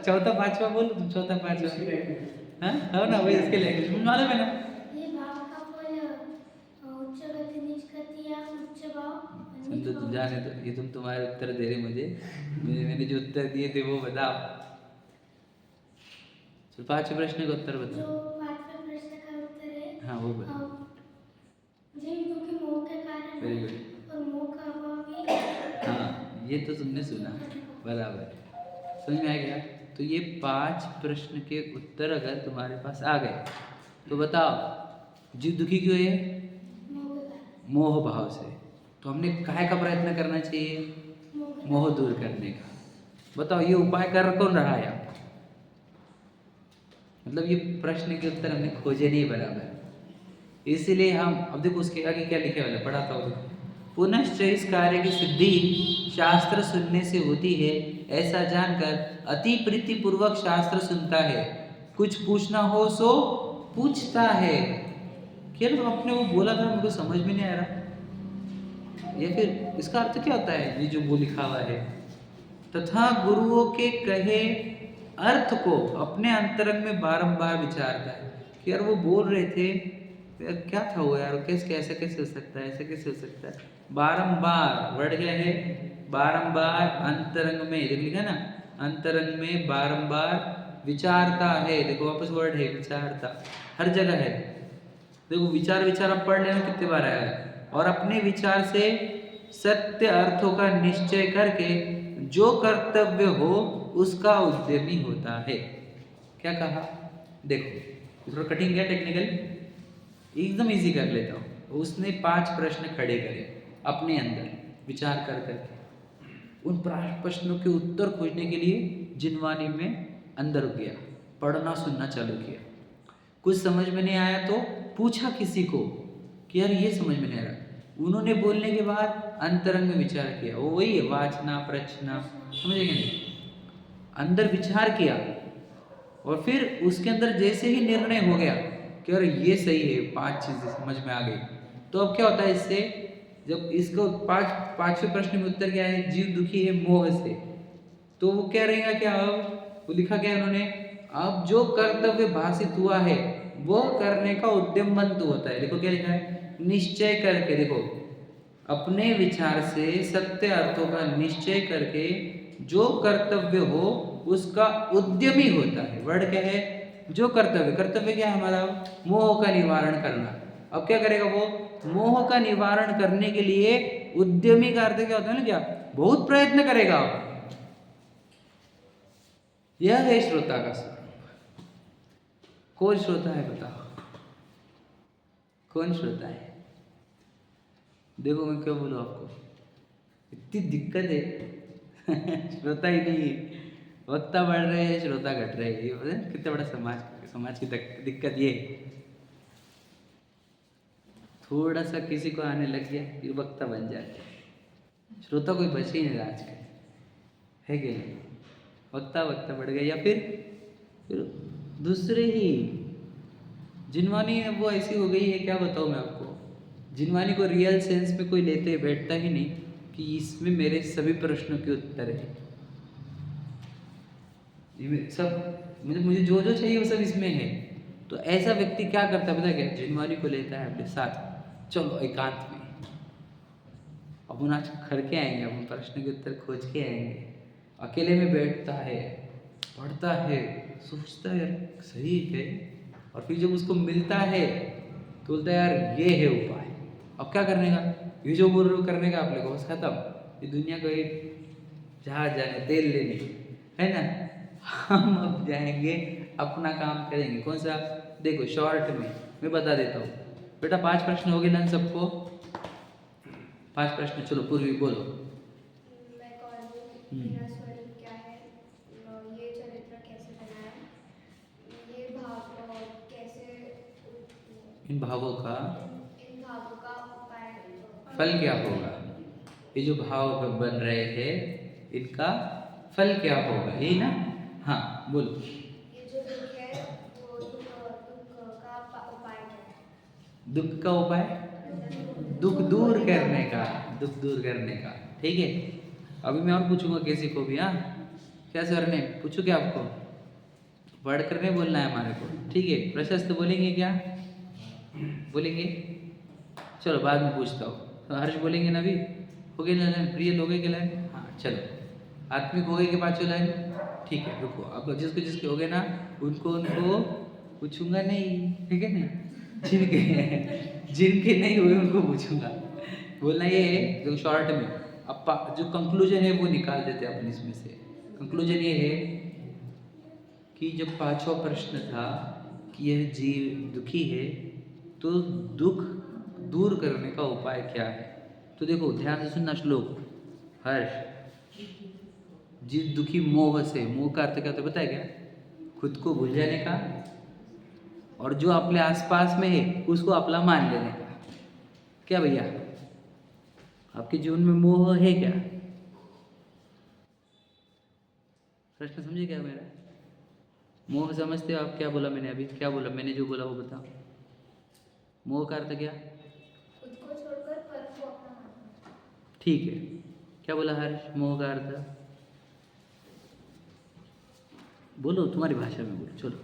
Speaker 1: चौथा पांचवा बोलो तुम, चौथा पांचवा। हाँ हो ना, वही इसके लैंग्वेज में मालूम है ना।
Speaker 3: ये भाव का फल उच्च गति नीच गति या उच्च भाव
Speaker 1: सुन तो तुम जाने दो, ये तुम तुम्हारे उत्तर दे रहे मुझे, मैंने जो उत्तर दिए थे वो बताओ। तो पांचवें प्रश्न का उत्तर
Speaker 3: जो
Speaker 1: बताओ।
Speaker 3: पांचवें प्रश्न का उत्तर है
Speaker 1: हाँ वो बताओ।
Speaker 3: जीव दुखी मोह के कारण
Speaker 1: वेरी गुड।
Speaker 3: और मोह का अभाव ही।
Speaker 1: हाँ ये तो तुमने सुना, बराबर, समझ में आ गया। तो ये 5 प्रश्न के उत्तर अगर तुम्हारे पास आ गए तो बताओ जीव दुखी क्यों है?
Speaker 3: मोह के कारण।
Speaker 1: मोह भाव से। तो हमने काहे का प्रयत्न करना चाहिए? मोह दूर करने का। बताओ ये उपाय कर कौन रहा है? आप मतलब ये प्रश्न के उत्तर हमने खोजे नहीं बराबर, इसीलिए हम अब देखो उसके आगे क्या लिखे वाला पढ़ाता हूँ। देखो, पुनश्च इस कार्य की सिद्धि शास्त्र सुनने से होती है, ऐसा जानकर अति प्रीति पूर्वक शास्त्र सुनता है। कुछ पूछना हो सो पूछता है। क्या तो आपने वो बोला था मुझे समझ में नहीं आ रहा, या फिर इसका अर्थ क्या होता है ये जो वो लिखा हुआ है? तथा गुरुओं के कहे अर्थ को अपने अंतरंग में बारंबार विचारता है कि यार वो बोल रहे थे यार क्या था वो यार, कैसे कैसे हो सकता है, ऐसे कैसे हो सकता है। बारंबार वर्ड क्या है? बारंबार अंतरंग में, देख लिखा ना, अंतरंग में बारंबार विचारता है। देखो वापस वर्ड है विचारता, हर जगह है। देखो विचार विचार आप पढ़ लेना कितने बार आया है। और अपने विचार से सत्य अर्थों का निश्चय करके जो कर्तव्य हो उसका उद्यमी होता है। क्या कहा? देखो थोड़ा कठिन क्या, टेक्निकल, एकदम इजी कर लेता हूँ। उसने 5 प्रश्न खड़े करे अपने अंदर विचार कर करके, उन प्रश्नों के उत्तर खोजने के लिए जिनवानी में अंदर गया, पढ़ना सुनना चालू किया। कुछ समझ में नहीं आया तो पूछा किसी को कि यार ये समझ में नहीं आ रहा। उन्होंने बोलने के बाद अंतरंग में विचार किया, वो वही है वाचना प्रचना, समझेंगे नहीं, अंदर विचार किया और फिर उसके अंदर जैसे ही निर्णय हो गया कि यार ये सही है, 5 चीजें समझ में आ गई, तो अब क्या होता है इससे, जब इसको 5वें प्रश्न में उत्तर क्या है? जीव दुखी है मोह से, तो वो क्या रहेगा, क्या अब वो लिखा क्या उन्होंने, अब जो कर्तव्य भाषित हुआ है वो करने का उद्यमवंत होता है। देखो क्या लिखा है? निश्चय करके, देखो अपने विचार से सत्य अर्थों का निश्चय करके जो कर्तव्य हो उसका उद्यमी होता है। वर्ड क्या है? जो कर्तव्य, कर्तव्य क्या है हमारा? मोह का निवारण करना। अब क्या करेगा वो? मोह का निवारण करने के लिए उद्यमी का अर्थ क्या होता है ना, क्या बहुत प्रयत्न करेगा। यह है श्रोता का स्वरूप। कौन श्रोता है बताओ? कौन श्रोता है? देखो मैं क्या बोलूं आपको, इतनी दिक्कत है श्रोता ही नहीं है, वक्ता बढ़ रहे हैं श्रोता घट रहे हैं। ये कितना बड़ा समाज की दिक्कत ये है। थोड़ा सा किसी को आने लग गया ये वक्ता बन जाते हैं, श्रोता कोई बचे ही नहीं आजकल, है कि नहीं? वक्ता बढ़ गया, या फिर दूसरे ही जिनवानी वो ऐसी हो गई है, क्या बताऊँ मैं आपको। जिनवानी को रियल सेंस में कोई लेते बैठता ही नहीं कि इसमें मेरे सभी प्रश्नों के उत्तर है, सब मुझे जो जो चाहिए वो सब इसमें है। तो ऐसा व्यक्ति क्या करता है पता है क्या? जिनवानी को लेता है अपने साथ, चलो एकांत में अपन आज करके आएंगे, अपन प्रश्न के उत्तर खोज के आएंगे। अकेले में बैठता है, पढ़ता है, सोचता है यार सही है, और फिर जब उसको मिलता है तो बोलता है यार ये है उपाय। अब क्या करने का? ये जो बोल रहे हो करने का आप लोगों को, बस खत्म। ये दुनिया को एक जहाज जाने, तेल लेने, है ना। हम अब जाएंगे अपना काम करेंगे। कौन सा? देखो शॉर्ट में मैं बता देता हूँ बेटा। 5 प्रश्न हो गए ना सबको? 5 प्रश्न, चलो पूर्वी बोलो।
Speaker 2: मैं कौन हूँ, मेरा स्वरूप क्या है, ये चरित्र कैसे बनाया, ये भाव कैसे,
Speaker 1: इन भावों का
Speaker 2: उपाय,
Speaker 1: फल क्या होगा? ये जो भाव बन रहे थे इनका फल क्या होगा, यही ना? हाँ बोलो।
Speaker 2: ये जो दुख है वो दुख का उपाय क्या है?
Speaker 1: दुख का उपाय? दुख दूर करने का, दुख दूर करने का। ठीक है। अभी मैं और पूछूंगा किसी को भी, हाँ क्या सर ने पूछू क्या आपको? वर्ड करने बोलना है हमारे को, ठीक है। प्रशस्त बोलेंगे क्या? बोलेंगे? चलो बाद में पूछता हूँ। तो हर्ष बोलेंगे ना? भी हो गए ना? प्रिय हो गए के लाइन? हाँ चलो। आत्मिक हो गए के पाँचों लाइन? ठीक है रुको, अब जिसको जिसके हो गए ना उनको उनको पूछूंगा नहीं, ठीक है ना? जिनके नहीं हुए उनको पूछूंगा। बोलना ये है जो शॉर्ट में अब जो कंक्लूजन है वो निकाल देते हैं अपन इसमें से। कंक्लूजन ये है कि जब पांचवा प्रश्न था कि यह जीव दुखी है तो दुख दूर करने का उपाय क्या है। तो देखो ध्यान से सुनना श्लोक। हर्ष, जीव दुखी मोह से, मोह का अर्थ क्या होता है पता है क्या? खुद को भूल जाने का और जो अपने आसपास में है उसको अपना मान लेने का। क्या भैया आपके जीवन में मोह है क्या? प्रश्न समझे क्या मेरा? मोह समझते हो आप? क्या बोला मैंने अभी? क्या बोला मैंने? जो बोला वो बताओ। मोह का अर्थ क्या?
Speaker 2: खुद को छोड़कर पर को अपना मानना।
Speaker 1: ठीक है। क्या बोला हर्ष? मोह का अर्थ बोलो, तुम्हारी भाषा में बोलो। चलो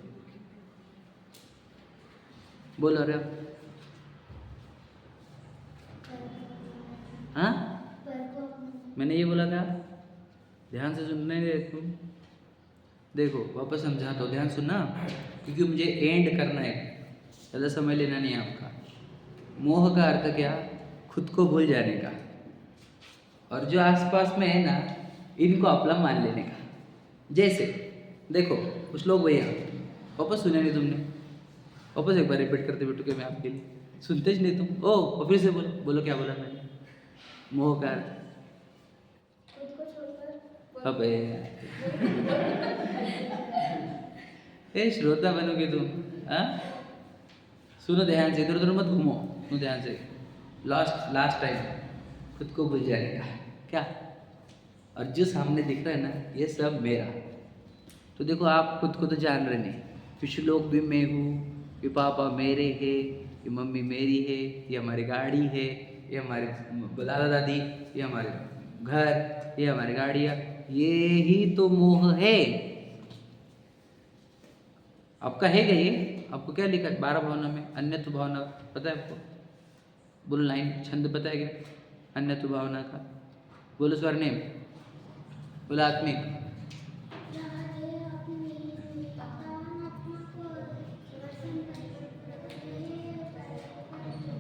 Speaker 1: बोलो। अरे हाँ मैंने ये बोला था, ध्यान से सुनने दे तुम। देखो वापस समझाता हूँ, ध्यान सुनना क्योंकि मुझे एंड करना है, ज़्यादा समय लेना नहीं है आपका। मोह का अर्थ क्या? खुद को भूल जाने का और जो आसपास में है ना इनको अपना मान लेने का। जैसे देखो कुछ लोग भैया वापस सुने नहीं तुमने, वापस एक बार रिपीट करते बैठो क्या मैं आपके लिए? सुनते ही नहीं तुम। और फिर से बोलो, बोलो क्या बोला मैंने? मोह का अर्थ
Speaker 2: खुद को छोड़कर
Speaker 1: अबे ए श्रोता बनोगे तुम? हाँ सुनो ध्यान से, इधर उधर मत घूमो, सुनो ध्यान से। लास्ट टाइम खुद को भूल जाएगा क्या? और जो सामने दिख रहा है ना ये सब मेरा। तो देखो आप खुद को तो जान रहे नहीं, फिर श्लोक भी मैं हूँ, ये पापा मेरे है, ये मम्मी मेरी है, ये हमारी गाड़ी है, ये हमारे दादा दादी, ये हमारे घर, ये हमारी गाड़ियाँ, ये ही तो मोह है। आपका है क्या ये? आपको क्या लिखा है 12 भावना में? अन्यत्व भावना पता है आपको? बोलो लाइन छंद पता है क्या अन्यत्व भावना का? बोलो स्वर्णिम, बोलो आत्मिक।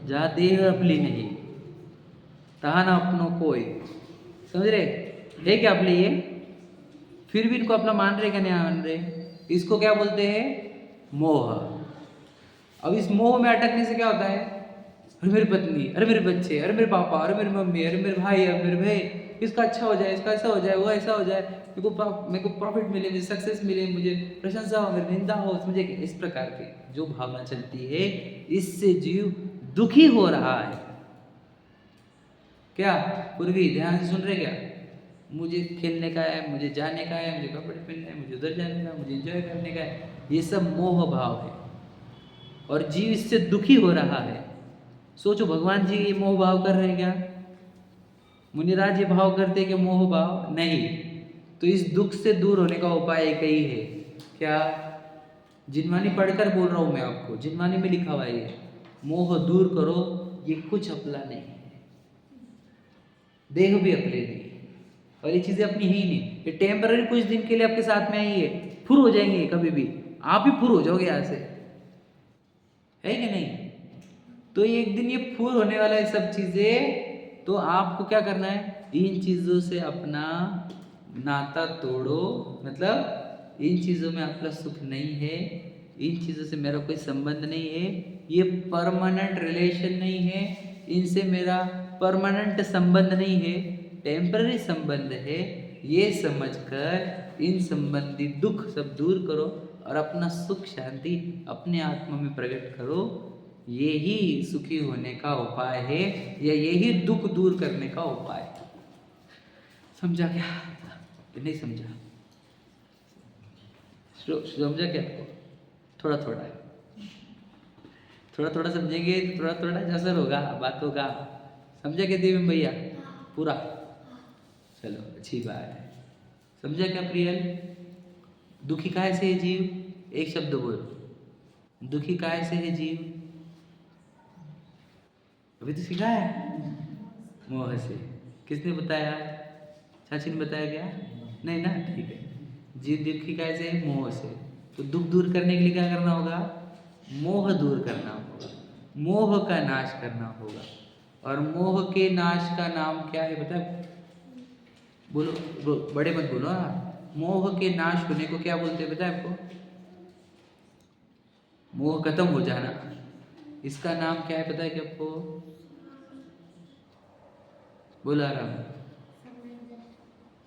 Speaker 1: जहाँ देह अपनी नहीं तहाँ न अपनो कोई। समझ रहे? है क्या अपने ये? फिर भी इनको अपना मान रहे क्या नहीं मान रहे? इसको क्या बोलते हैं? मोह। अब इस मोह में अटकने से क्या होता है? अरे मेरी पत्नी, अरे मेरे बच्चे, अरे मेरे पापा, अरे मेरी मम्मी, अरे मेरे भाई, अरे मेरे भाई, इसका अच्छा हो जाए, इसका ऐसा हो जाए, वो ऐसा हो जाए, मेरे को प्रॉफिट मिले, मुझे सक्सेस मिले, मुझे प्रशंसा हो, मेरी निंदा हो। समझे? इस प्रकार की जो भावना चलती है इससे जीव दुखी हो रहा है। क्या पूर्वी ध्यान से सुन रहे क्या? मुझे खेलने का है, मुझे जाने का है, मुझे कपड़े पहनने हैं, मुझे उधर जाने का, मुझे एंजॉय करने का है, ये सब मोह भाव है और जीव इससे दुखी हो रहा है। सोचो भगवान जी ये मोह भाव कर रहे हैं क्या? मुनिराज ये भाव करते हैं क्या मोह भाव? नहीं। तो इस दुख से दूर होने का उपाय एक ही है। क्या? जिनवानी पढ़कर बोल रहा हूँ मैं आपको, जिनवानी में लिखा हुआ है ये, मोह दूर करो, ये कुछ अपना नहीं है, देह भी अपने नहीं है और ये चीज़ें अपनी ही नहीं। ये टेम्पररी कुछ दिन के लिए आपके साथ में आई है, फुर हो जाएंगे कभी भी, आप ही फुर हो जाओगे यहाँ से, है कि नहीं? तो एक दिन ये फुर होने वाला है सब चीज़ें। तो आपको क्या करना है? इन चीज़ों से अपना नाता तोड़ो, मतलब इन चीज़ों में अपना सुख नहीं है, इन चीज़ों से मेरा कोई संबंध नहीं है, ये परमानेंट रिलेशन नहीं है, इनसे मेरा परमानेंट संबंध नहीं है, टेम्पररी संबंध है। ये समझकर इन संबंधी दुख सब दूर करो और अपना सुख शांति अपने आत्मा में प्रकट करो। यही सुखी होने का उपाय है या यही दुख दूर करने का उपाय। समझा क्या? नहीं समझा? समझा क्या? थोड़ा थोड़ा थोड़ा थोड़ा समझेंगे, थोड़ा थोड़ा जैसा होगा बात होगा। समझा क्या देवी भैया? पूरा चलो अच्छी बात है। समझा क्या प्रियल? दुखी काहे से है जीव? एक शब्द बोलो, दुखी काहे से है जीव? अभी तो सीखा है, मोह से। किसने बताया? चाची ने बताया क्या? नहीं ना, ठीक है। जीव दुखी काहे से है? मोह से। तो दुख दूर करने के लिए क्या करना होगा? मोह दूर करना होगा, मोह का नाश करना होगा। और मोह के नाश का नाम क्या है पता है? बोलो, बड़े मत बोलो। हाँ, मोह के नाश होने को क्या बोलते हैं पता है आपको? मोह खत्म हो जाना, इसका नाम क्या है पता है क्या आपको? बोलो आराम।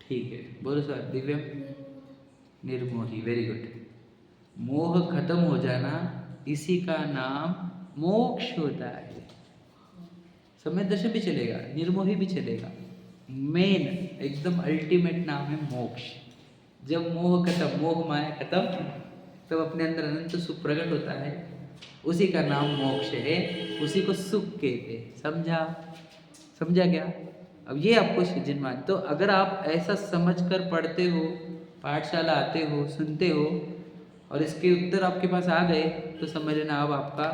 Speaker 1: ठीक है, बोलो सर। दिव्यम? निर्मोही, वेरी गुड। मोह खत्म हो जाना, इसी का नाम मोक्ष होता है। समय दर्शन भी चलेगा, निर्मोही भी चलेगा। मेन एकदम अल्टीमेट नाम है मोक्ष। जब मोह खत्म, मोह माया खत्म, तब अपने अंदर अनंत सुख प्रकट होता है, उसी का नाम मोक्ष है, उसी को सुख कहते हैं। समझा? समझा क्या? अब ये आपको जिनमान, तो अगर आप ऐसा समझकर पढ़ते हो, पाठशाला आते हो, सुनते हो और इसके उत्तर आपके पास आ गए, तो समझ लेना अब आपका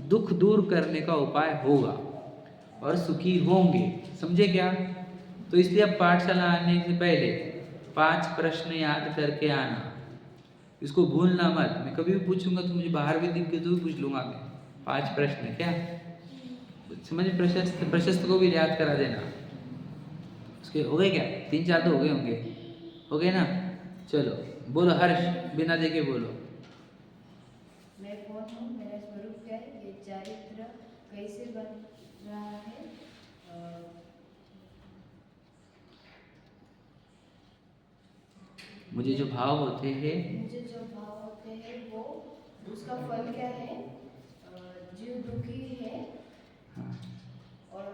Speaker 1: दुख दूर करने का उपाय होगा और सुखी होंगे। समझे क्या? तो इसलिए अब पाठशाला आने से पहले 5 प्रश्न याद करके आना, इसको भूलना मत। मैं कभी भी पूछूंगा तो मुझे बाहर भी दिख गए तो भी पूछ लूंगा मैं। 5 प्रश्न क्या समझ, प्रशस्त को भी याद करा देना। उसके हो गए क्या? 3-4 तो हो गए होंगे, हो गए ना? चलो बोलो हर्ष, बिना देखे बोलो।
Speaker 3: मैं कौन हूँ, मेरा स्वरूप क्या है, ये चरित्र कैसे बन रहा है,
Speaker 1: मुझे जो भाव होते हैं,
Speaker 3: मुझे जो भाव होते हैं वो उसका फल क्या है, जीव दुखी है,
Speaker 1: हाँ,
Speaker 3: और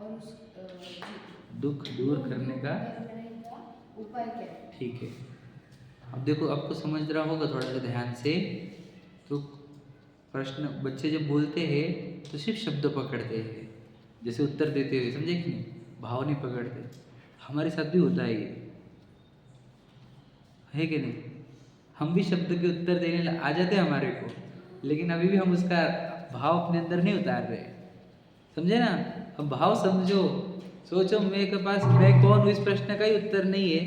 Speaker 3: उस
Speaker 1: दुख दूर करने का
Speaker 3: उपाय क्या है?
Speaker 1: ठीक है। अब देखो, आपको समझ रहा होगा थोड़ा सा ध्यान से। तो प्रश्न बच्चे जब बोलते हैं तो सिर्फ शब्द पकड़ते हैं, जैसे उत्तर देते हुए, समझे कि नहीं? भाव नहीं पकड़ते। हमारे साथ भी होता है कि नहीं? हम भी शब्द के उत्तर देने आ जाते हैं हमारे को, लेकिन अभी भी हम उसका भाव अपने अंदर नहीं उतार रहे। समझे ना? अब भाव समझो। सोचो मेरे के पास मैं कौन हूँ इस प्रश्न का ही उत्तर नहीं है,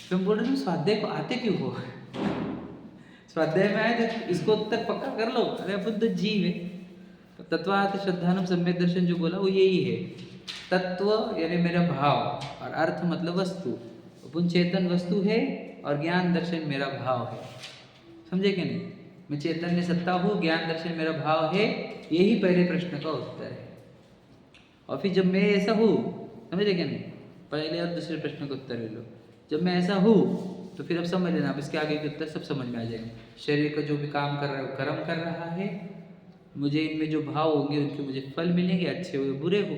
Speaker 1: तो हम बोल रहे तुम स्वाध्याय को आते क्यों हो? स्वाध्याय में आए तो इसको उत्तर पक्का कर लो। अरे बुद्ध जीव है, तो तत्वार्थ श्रद्धानुम सम्यक दर्शन जो बोला वो यही है। तत्व यानी मेरा भाव, और अर्थ मतलब वस्तु। अपन चेतन वस्तु है और ज्ञान दर्शन मेरा भाव है। समझे कि नहीं? मैं चैतन्य सत्ता हूँ, ज्ञान दर्शन मेरा भाव है। यही पहले प्रश्न का उत्तर है। और फिर जब मैं ऐसा हूँ, समझे क्या नहीं? पहले और दूसरे प्रश्न का उत्तर ले लो। जब मैं ऐसा हूँ तो फिर अब समझ लेना, अब इसके आगे के उत्तर सब समझ में आ जाएंगे। शरीर का जो भी काम कर रहा है वो कर्म कर रहा है, मुझे इनमें जो भाव होंगे उनके मुझे फल मिलेंगे, अच्छे हो बुरे हो।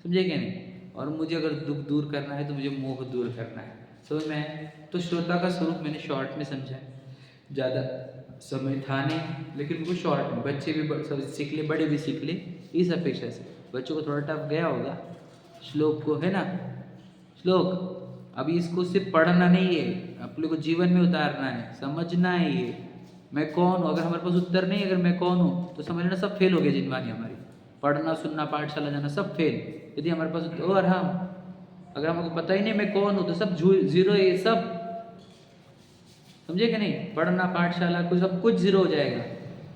Speaker 1: समझे क्या नहीं? और मुझे अगर दुख दूर करना है तो मुझे मोह दूर करना है। समझ में आया? तो श्रोता का स्वरूप मैंने शॉर्ट में समझा है, ज़्यादा समय था नहीं, लेकिन उनको शॉर्ट में बच्चे भी सब सीख ले, बड़े भी सीख ले, इस अपेक्षा से। बच्चों को थोड़ा टफ गया होगा श्लोक को, है ना? श्लोक अभी इसको सिर्फ पढ़ना नहीं है, अपने को जीवन में उतारना है, समझना है ये मैं कौन हूँ। अगर हमारे पास उत्तर नहीं, अगर मैं कौन हूँ, तो समझ लेना सब फेल हो गया जिनवानी हमारी। पढ़ना, सुनना, पाठशाला जाना सब फेल। यदि हमारे पास और हम अगर हमको पता ही नहीं मैं कौन हूँ, तो सब जीरो है, सब। समझे कि नहीं? पढ़ना, पाठशाला कुछ सब कुछ जीरो हो जाएगा।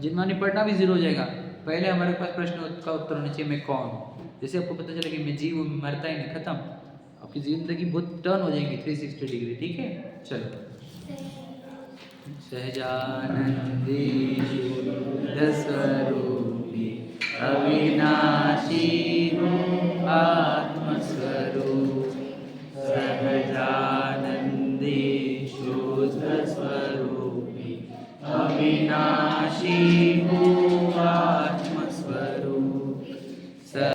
Speaker 1: जिनवानी पढ़ना भी जीरो हो जाएगा। पहले हमारे पास प्रश्न का उत्तर होना चाहिए मैं कौन हूँ। जैसे आपको पता चला कि मैं जीव हूँ, मरता ही नहीं, खत्म, आपकी जिंदगी बहुत टर्न हो जाएगी 360 डिग्री। ठीक है, चलो। सहजानंदी स्वरूपी अविनाशी हो आत्मस्वरूप, सहजानंदी शुद्ध स्वरूपी अविनाशी हो